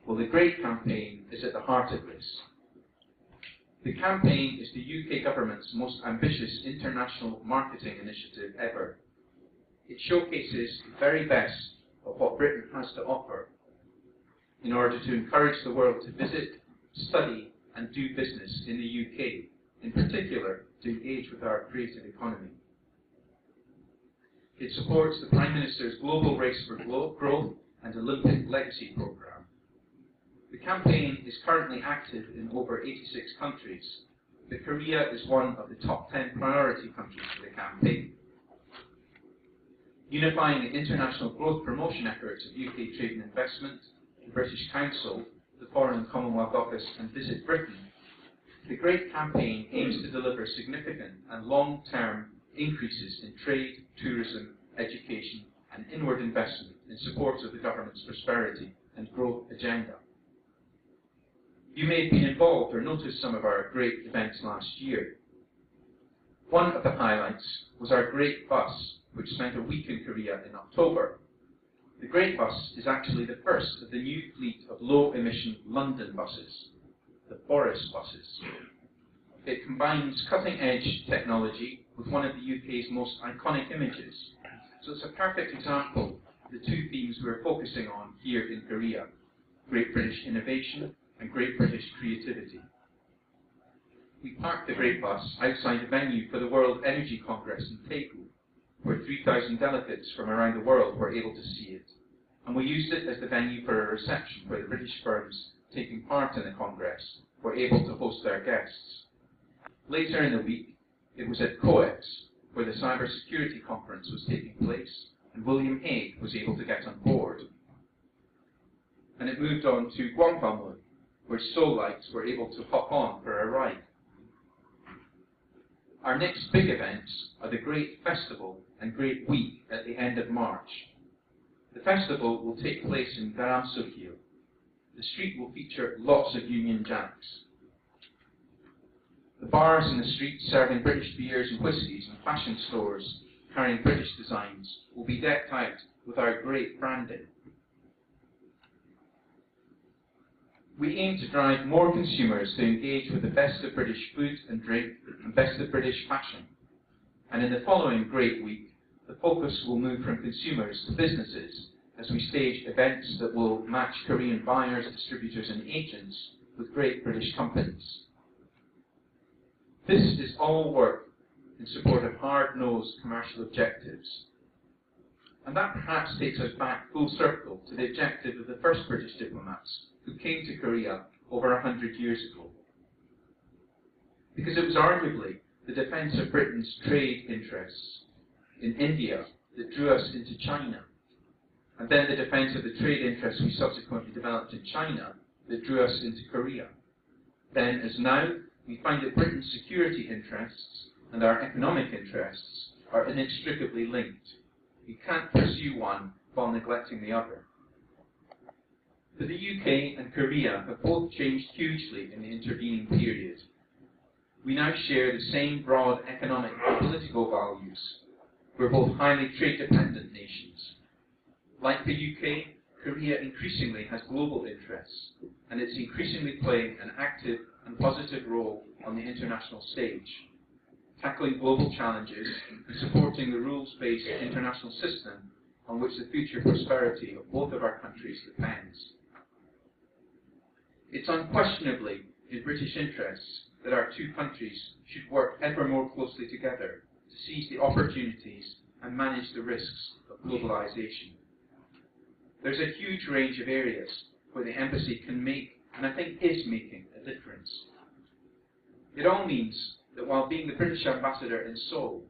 Well, the Great Campaign is at the heart of this. The campaign is the UK government's most ambitious international marketing initiative ever. It showcases the very best of what Britain has to offer in order to encourage the world to visit, study, and do business in the UK, in particular to engage with our creative economy. It supports the Prime Minister's Global Race for Growth and Olympic Legacy programme. The campaign is currently active in over 86 countries, but Korea is one of the top 10 priority countries for the campaign. Unifying the international growth promotion efforts of UK Trade and Investment, the British Council, the Foreign and Commonwealth Office, and Visit Britain, the Great Campaign aims to deliver significant and long-term increases in trade, tourism, education, and inward investment in support of the government's prosperity and growth agenda. You may have been involved or noticed some of our great events last year. One of the highlights was our Great Bus, which spent a week in Korea in October. The Great Bus is actually the first of the new fleet of low-emission London buses, the Boris buses. It combines cutting-edge technology with one of the UK's most iconic images. So it's a perfect example of the 2 themes we're focusing on here in Korea: Great British innovation and Great British creativity. We parked the Great Bus outside the venue for the World Energy Congress in Toyko, where 3,000 delegates from around the world were able to see it. And we used it as the venue for a reception where the British firms taking part in the Congress were able to host their guests. Later in the week, it was at COEX, where the cybersecurity conference was taking place, and William Hague was able to get on board, and it moved on to Gwanghwamun, where Seoulites were able to hop on for a ride. Our next big events are the Great Festival and Great Week at the end of March. The festival will take place in Garamsukil. The street will feature lots of Union Jacks. The bars in the street serving British beers and whiskies and fashion stores carrying British designs will be decked out with our great branding. We aim to drive more consumers to engage with the best of British food and drink and best of British fashion. And in the following Great Week, the focus will move from consumers to businesses as we stage events that will match Korean buyers, distributors and agents with great British companies. This is all work in support of hard-nosed commercial objectives. And that perhaps takes us back full circle to the objective of the first British diplomats who came to Korea over 100 years ago. Because it was arguably the defence of Britain's trade interests in India that drew us into China, and then the defence of the trade interests we subsequently developed in China that drew us into Korea. Then, as now, we find that Britain's security interests and our economic interests are inextricably linked. We can't pursue one while neglecting the other. But the UK and Korea have both changed hugely in the intervening period. We now share the same broad economic and political values. We're both highly trade-dependent nations. Like the UK, Korea increasingly has global interests, and it's increasingly playing an active and positive role on the international stage, tackling global challenges and supporting the rules-based international system on which the future prosperity of both of our countries depends. It's unquestionably in British interests that our two countries should work ever more closely together to seize the opportunities and manage the risks of globalisation. There's a huge range of areas where the embassy can make, and I think is making, a difference. It all means that while being the British ambassador in Seoul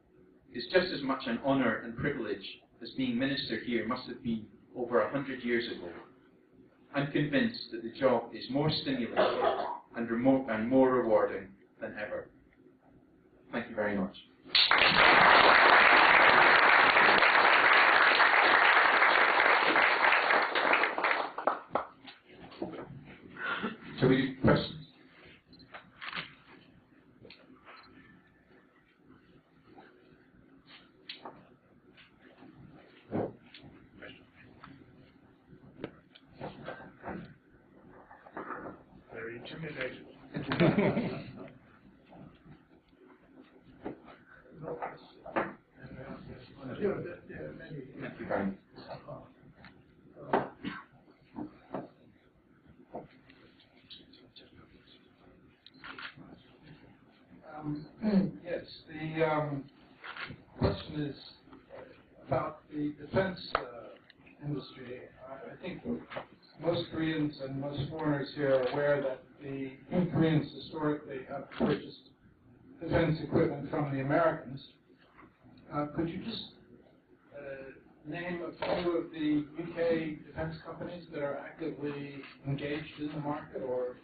is just as much an honour and privilege as being minister here must have been over 100 years ago, I'm convinced that the job is more stimulating and more rewarding than ever. Thank you very much. Shall we do questions? Very intimidating. Thank you very much. Yes, the question is about the defense industry. I think most Koreans and most foreigners here are aware that the Koreans historically have purchased defense equipment from the Americans. Could you just name a few of the UK defense companies that are actively engaged in the market or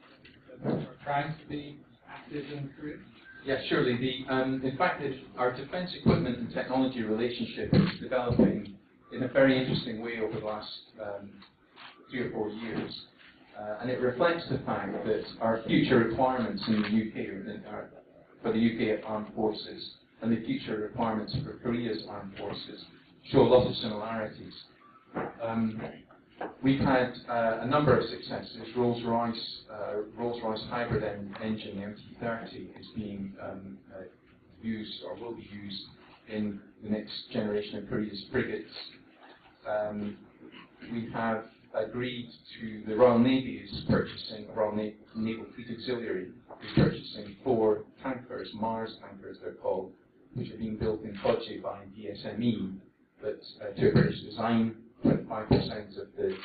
that are trying to be active in Korea? Yeah, surely. In fact, our defence equipment and technology relationship is developing in a very interesting way over the last 3 or 4 years. And it reflects the fact that our future requirements in the UK, for the UK Armed Forces, and the future requirements for Korea's armed forces show a lot of similarities. We've had a number of successes. Rolls-Royce hybrid engine, the MT-30, is being used or will be used in the next generation of Korea's frigates. We have agreed to, the Royal Navy is purchasing, Royal Naval Fleet Auxiliary is purchasing 4 tankers, Mars tankers they're called, which are being built in Kochi by DSME, but to a British design. 25% of the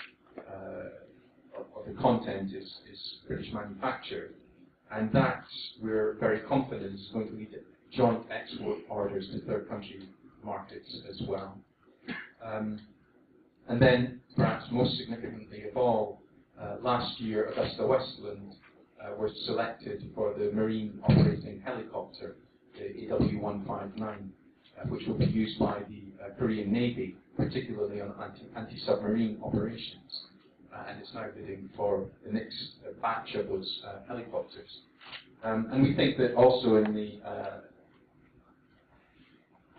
content is British manufactured, and that we're very confident is going to lead to joint export orders to third country markets as well. And then, perhaps most significantly of all, last year, Augusta Westland were selected for the Marine Operating Helicopter, the AW159, which will be used by the Korean Navy, particularly on anti-submarine operations. And it's now bidding for the next batch of those helicopters. And we think that also in the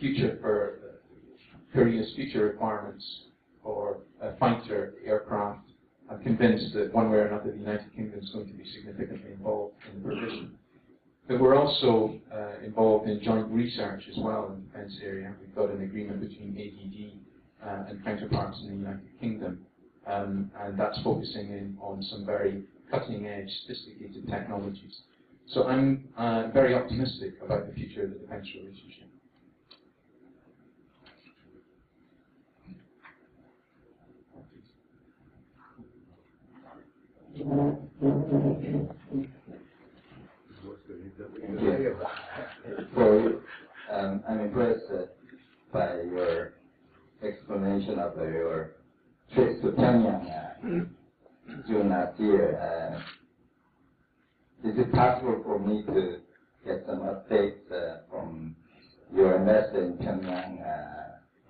future for Korea's future requirements for fighter aircraft, I'm convinced that one way or another the United Kingdom is going to be significantly involved in the provision. But we're also involved in joint research as well in the defence area. We've got an agreement between ADD and counterparts in the United Kingdom, and that's focusing in on some very cutting-edge, sophisticated technologies. So I'm very optimistic about the future of the defence relationship. Thank you. So, I'm impressed by your explanation of your trip to Pyongyang June last year. Is it possible for me to get some updates from your ambassador in Pyongyang?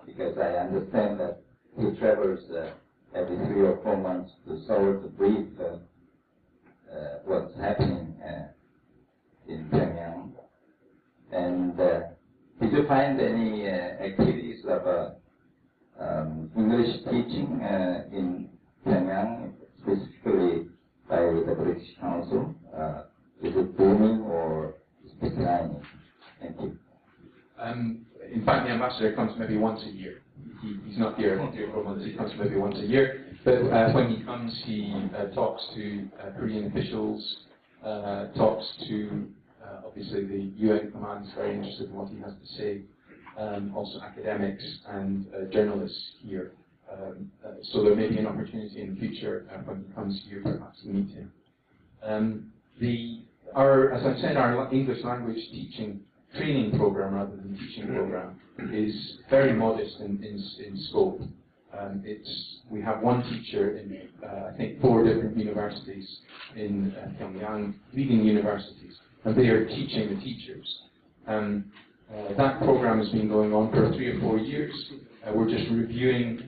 Because I understand that he travels every 3 or 4 months to Seoul to brief what's happening in Pyongyang. And did you find any activities of English teaching in Pyongyang, specifically by the British Council? Is it booming or is it declining? Thank you. In fact, the ambassador comes maybe once a year. He's not here 3 or 4 months, he comes maybe once a year. But when he comes, he talks to Korean officials, talks to obviously the UN command is very interested in what he has to say, also academics and journalists here. So there may be an opportunity in the future when he comes here perhaps to meet him. As I said, our English language teaching training program rather than teaching program is very modest in scope. We have one teacher in I think 4 different universities in Pyongyang, leading universities, and they are teaching the teachers. That program has been going on for 3 or 4 years. We're just reviewing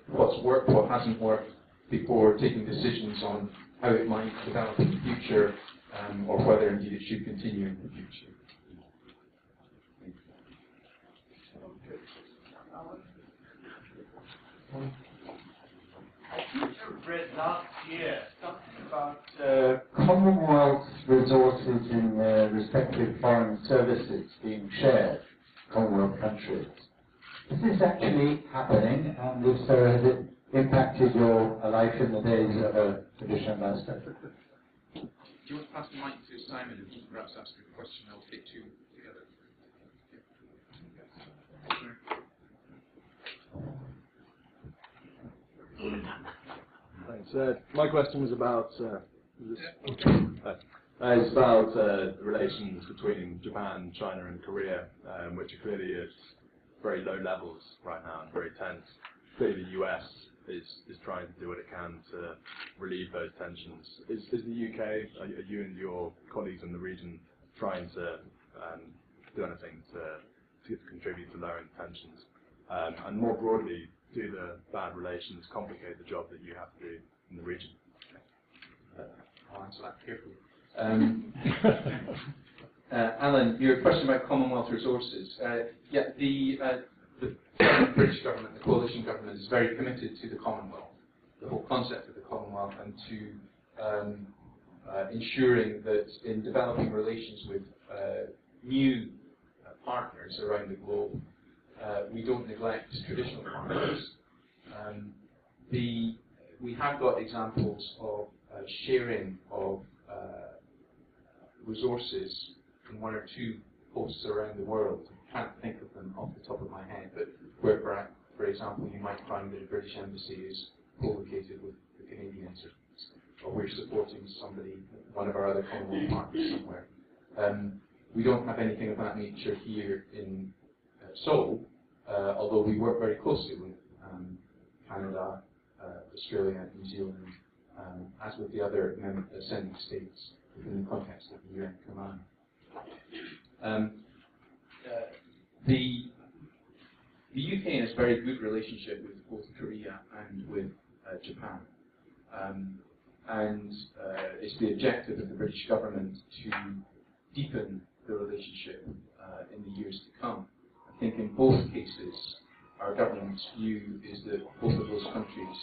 what's worked, what hasn't worked, before taking decisions on how it might develop in the future, or whether indeed it should continue in the future. I think I read last year something about Commonwealth resources in respective foreign services being shared, Commonwealth countries. Is this actually happening, and if so, has it impacted your life in the days of a British ambassador? Do you want to pass the mic to Simon and he can perhaps ask a question? I'll take 2 together. Thanks. My question was about it's about the relations between Japan, China, and Korea, which are clearly at very low levels right now and very tense. Clearly, the US is trying to do what it can to relieve those tensions. Is the UK, are you and your colleagues in the region trying to do anything to contribute to lowering tensions? And more broadly, do the bad relations complicate the job that you have to do in the region? I'll answer that carefully. Alan, your question about Commonwealth resources. Yeah, the British government, the coalition government, is very committed to the Commonwealth, the whole concept of the Commonwealth, and to ensuring that in developing relations with new partners around the globe, we don't neglect traditional partners. We have got examples of sharing of resources in 1 or 2 posts around the world. I can't think of them off the top of my head, but where, for example, you might find that a British embassy is co-located with the Canadians, or we're supporting somebody, one of our other Commonwealth partners somewhere. We don't have anything of that nature here in Seoul, although we work very closely with Canada, Australia, New Zealand, as with the other ascending states within the context of the UN command. The UK has a very good relationship with both Korea and with Japan. It's the objective of the British government to deepen the relationship in the years to come. I think in both cases, our government's view is that both of those countries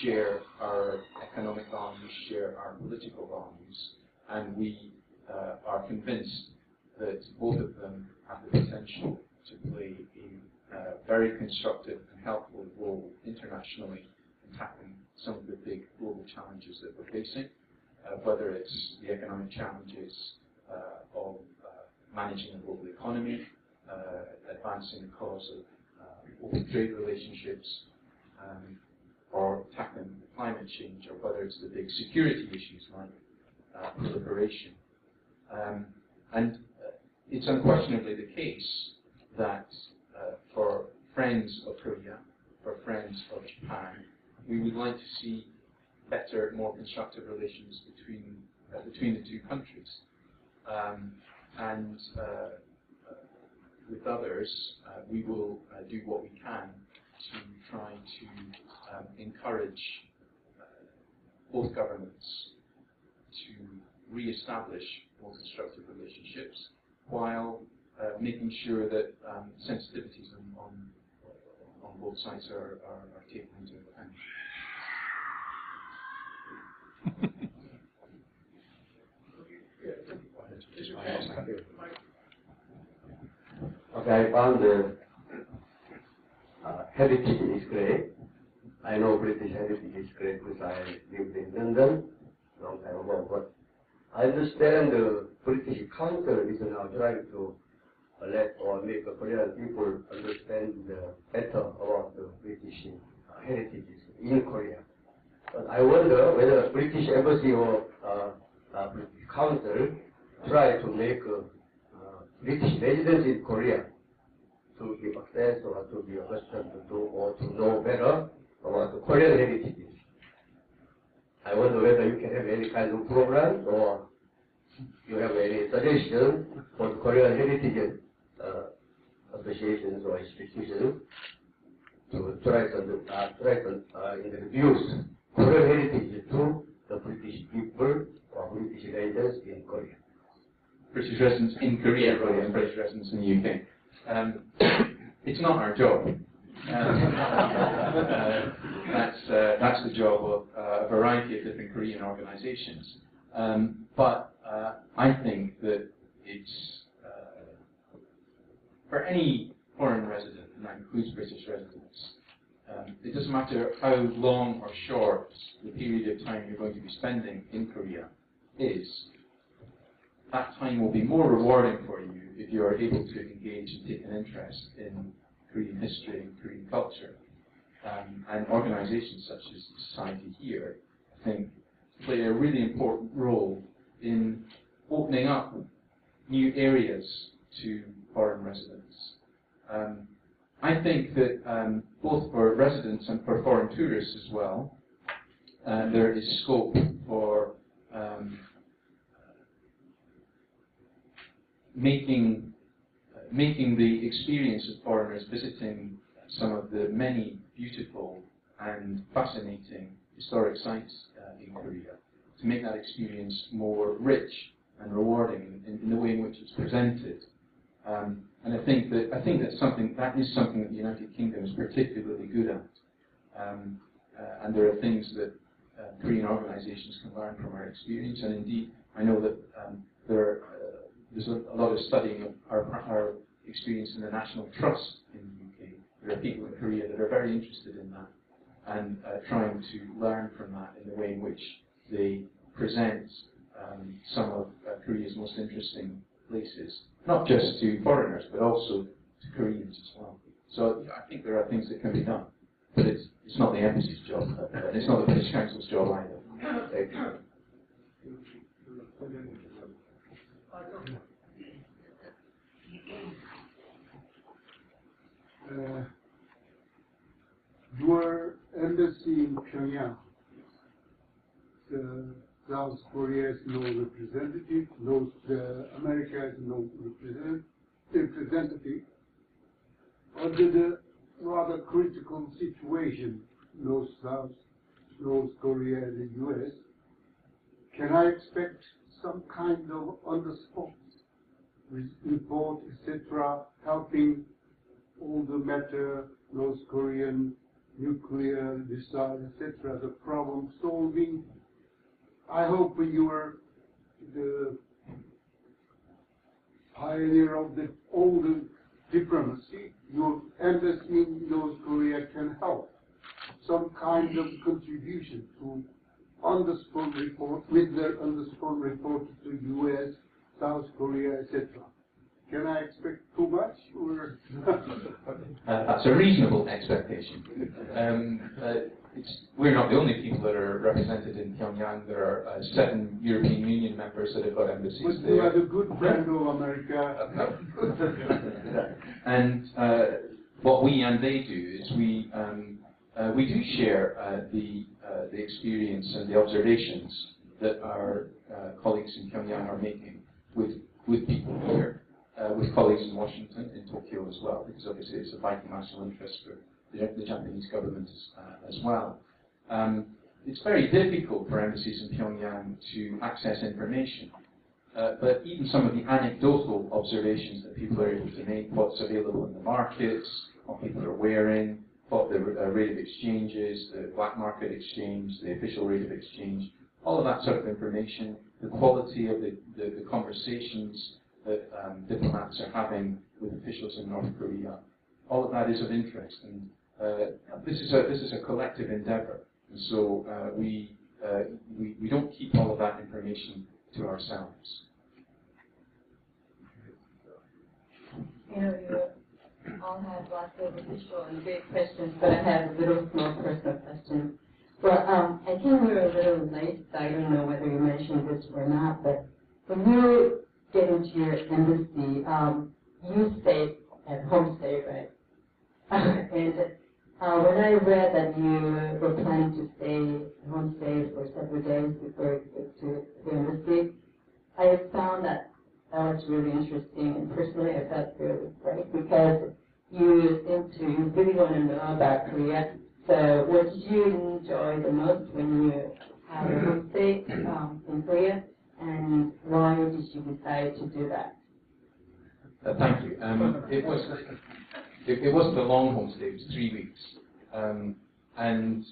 share our economic values, share our political values, and we are convinced that both of them have the potential to play a very constructive and helpful role internationally in tackling some of the big global challenges that we're facing, whether it's the economic challenges of managing a global economy, advancing the cause of open trade relationships, or tackling climate change, or whether it's the big security issues like proliferation. It's unquestionably the case that for friends of Korea, for friends of Japan, we would like to see better, more constructive relations between the two countries. With others, we will do what we can to try to encourage both governments to re-establish more constructive relationships, while making sure that sensitivities on both sides are taken into account. Okay, I found the heritage is great. I know British heritage is great because I lived in London a long time ago, but I understand the British Council is now trying to let or make the Korean people understand better about the British heritage in Korea. But I wonder whether the British Embassy or British Council try to make British residents in Korea to give access or to be accustomed to do or to know better about the Korean heritage. I wonder whether you can have any kind of program or you have any suggestion for the Korean heritage associations or institutions to try to introduce Korean heritage to the British people or British residents in Korea. British residents in Korea rather than British residents in the UK. It's not our job. That's the job of a variety of different Korean organisations. But I think that it's for any foreign resident, and that includes British residents, it doesn't matter how long or short the period of time you're going to be spending in Korea is, that time will be more rewarding for you if you are able to engage and take an interest in Korean history and Korean culture. And organisations such as the Society here, I think, play a really important role in opening up new areas to foreign residents. I think that both for residents and for foreign tourists as well, there is scope for making the experience of foreigners visiting some of the many beautiful and fascinating historic sites in Korea, to make that experience more rich and rewarding in the way in which it's presented. And I think that is something that the United Kingdom is particularly good at. And there are things that Korean organisations can learn from our experience. And indeed, I know that there's a lot of studying of our experience in the National Trust in the UK. There are people in Korea that are very interested in that and trying to learn from that in the way in which they present some of Korea's most interesting places, not just to foreigners, but also to Koreans as well. So I think there are things that can be done, but it's not the embassy's job, and it's not the British Council's job either. Thank you. Your embassy in Pyongyang. South Korea has no representative, America has no representative. Under the rather critical situation, North Korea and the US, can I expect some kind of on-the-spot report, etc., helping all the matter, North Korean nuclear missile, etc., the problem solving? I hope when you are the pioneer of all the diplomacy, your embassy in North Korea can help. Some kind of contribution to on-the-spot report, with the on-the-spot report to US, South Korea, etc. Can I expect too much, or? That's a reasonable expectation. We're not the only people that are represented in Pyongyang. There are 7 European Union members that have got embassies but there. you are the good friend of America. And what we and they do is we do share the experience and the observations that our colleagues in Pyongyang are making with people here, with colleagues in Washington, in Tokyo as well, because obviously it's a vital national interest for the Japanese government as well. It's very difficult for embassies in Pyongyang to access information, but even some of the anecdotal observations that people are able to make, what's available in the markets, what people are wearing, what the rate of exchange is, the black market exchange, the official rate of exchange, all of that sort of information, the quality of the conversations that diplomats are having with officials in North Korea, all of that is of interest. And this is a collective endeavour, and so we don't keep all of that information to ourselves. You know, you all have lots of official and big questions, but I have a little small personal question. Well, I came here a little late, so I don't know whether you mentioned this or not, but when you get into your embassy, you stay at homestay, right? And when I read that you were planning to stay homestay for several days before you go to the embassy, I found that was really interesting, and personally I felt really great because you seem to really want to know about Korea. So what did you enjoy the most when you had a homestay in Korea, and why did you decide to do that? Thank you. It wasn't a long homestay, it was 3 weeks. And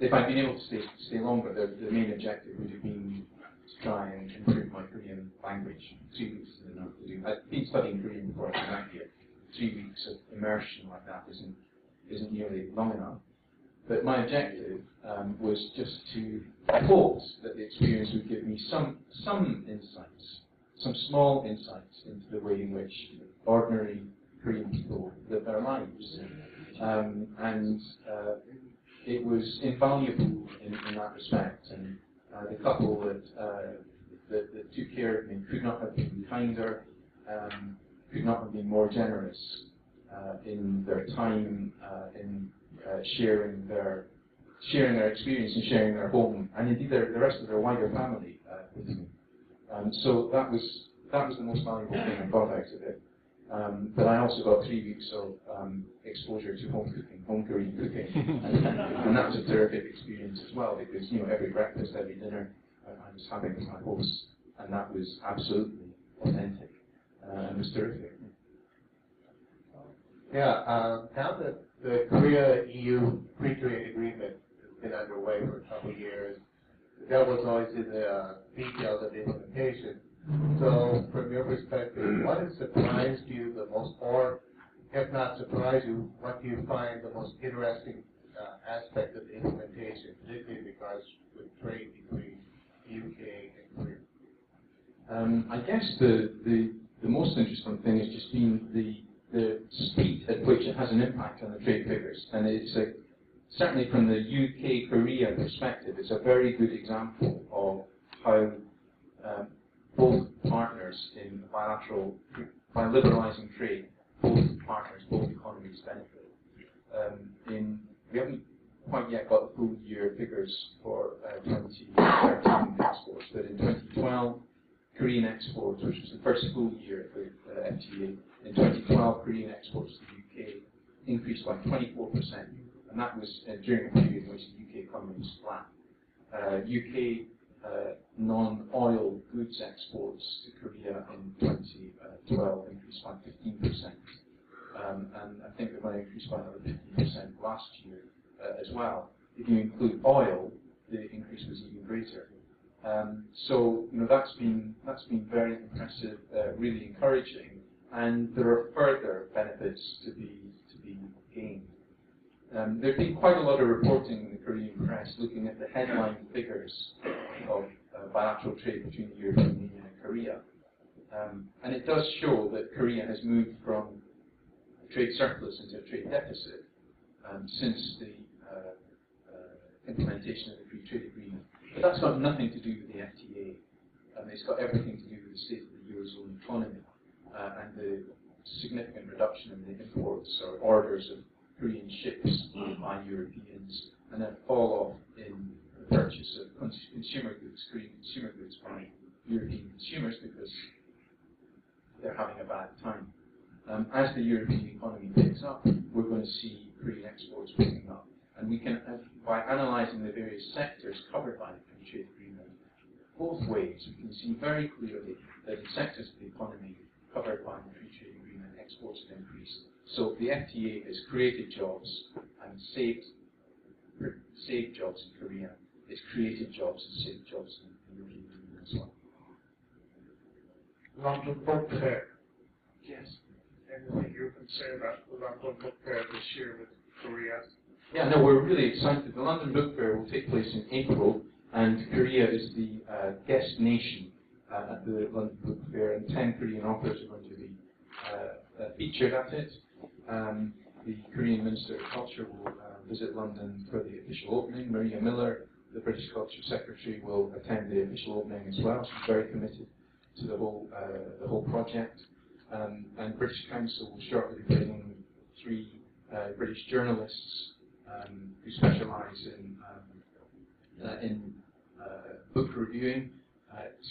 if I'd been able to stay longer, the main objective would have been to try and improve my Korean language. 3 weeks is enough to do. I'd been studying Korean before I came back here. 3 weeks of immersion like that isn't nearly long enough. But my objective was just to, I hoped that the experience would give me some insights, some small insights into the way in which ordinary Korean people live their lives. And it was invaluable in that respect. And the couple that took care of me could not have been kinder, could not have been more generous in their time, in sharing their experience and sharing their home, and indeed the rest of their wider family with me. So that was the most valuable thing I got out of it. But I also got 3 weeks of exposure to home Korean cooking, and that was a terrific experience as well, because every breakfast, every dinner, I was having with my hosts, and that was absolutely authentic, and was terrific. Yeah, now that the Korea-EU free trade agreement has been underway for a couple of years, that was always in the details of the implementation. So, from your perspective, what has surprised you the most, or if not surprised you, what do you find the most interesting aspect of the implementation, particularly in regards with trade between UK and Korea? I guess the most interesting thing has just been the speed at which it has an impact on the trade figures, and it's certainly from the UK-Korea perspective, it's a very good example of how both partners in bilateral, by liberalising trade, both partners, both economies benefit. We haven't quite yet got the full year figures for 2013 exports, but in 2012, Korean exports, which was the first full year for FTA, in 2012, Korean exports to the UK increased by 24%, and that was during a period in which the UK economy was flat. UK non-oil goods exports to Korea in 2012 increased by 15%, and I think they're going to increase by another 15% last year as well. If you include oil, the increase was even greater. So that's been very impressive, really encouraging, and there are further benefits to be gained. There's been quite a lot of reporting in the Korean press looking at the headline figures of bilateral trade between the European Union and Korea, and it does show that Korea has moved from a trade surplus into a trade deficit since the implementation of the Free Trade Agreement. But that's got nothing to do with the FTA. It's got everything to do with the state of the Eurozone economy and the significant reduction in the imports or orders of Korean ships by Europeans, and then fall off in the purchase of consumer goods, Korean consumer goods by European consumers because they're having a bad time. As the European economy picks up, we're going to see Korean exports picking up. And we can, by analysing the various sectors covered by the Free Trade Agreement, both ways, we can see very clearly that in sectors of the economy covered by the Free Trade Agreement, exports have increased. So the FTA has created jobs and saved jobs in Korea. It's created jobs and saved jobs in the European Union as well. London Book Fair. Yes. Anything you can say about the London Book Fair this year with Korea? Yeah, no, we're really excited. The London Book Fair will take place in April, and Korea is the guest nation at the London Book Fair, and 10 Korean authors are going to be featured at it. The Korean Minister of Culture will visit London for the official opening. Maria Miller, the British Culture Secretary, will attend the official opening as well. She's very committed to the whole project. And British Council will shortly be bringing 3 British journalists who specialise in book reviewing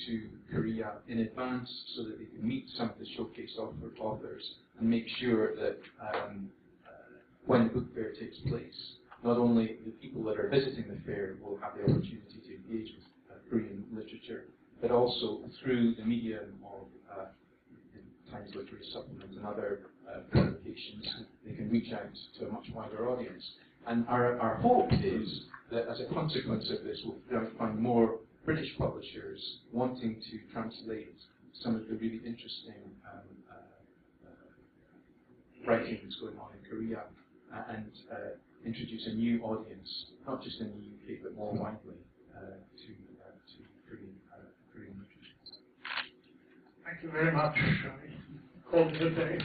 to Korea in advance, so that they can meet some of the showcase authors and make sure that when the book fair takes place, not only the people that are visiting the fair will have the opportunity to engage with Korean literature, but also through the medium of Times Literary Supplement and other publications, they can reach out to a much wider audience. And our hope is that as a consequence of this, we'll find more British publishers wanting to translate some of the really interesting writing that's going on in Korea and introduce a new audience, not just in the UK but more widely, to Korean literature. Thank you very much. Call it a day.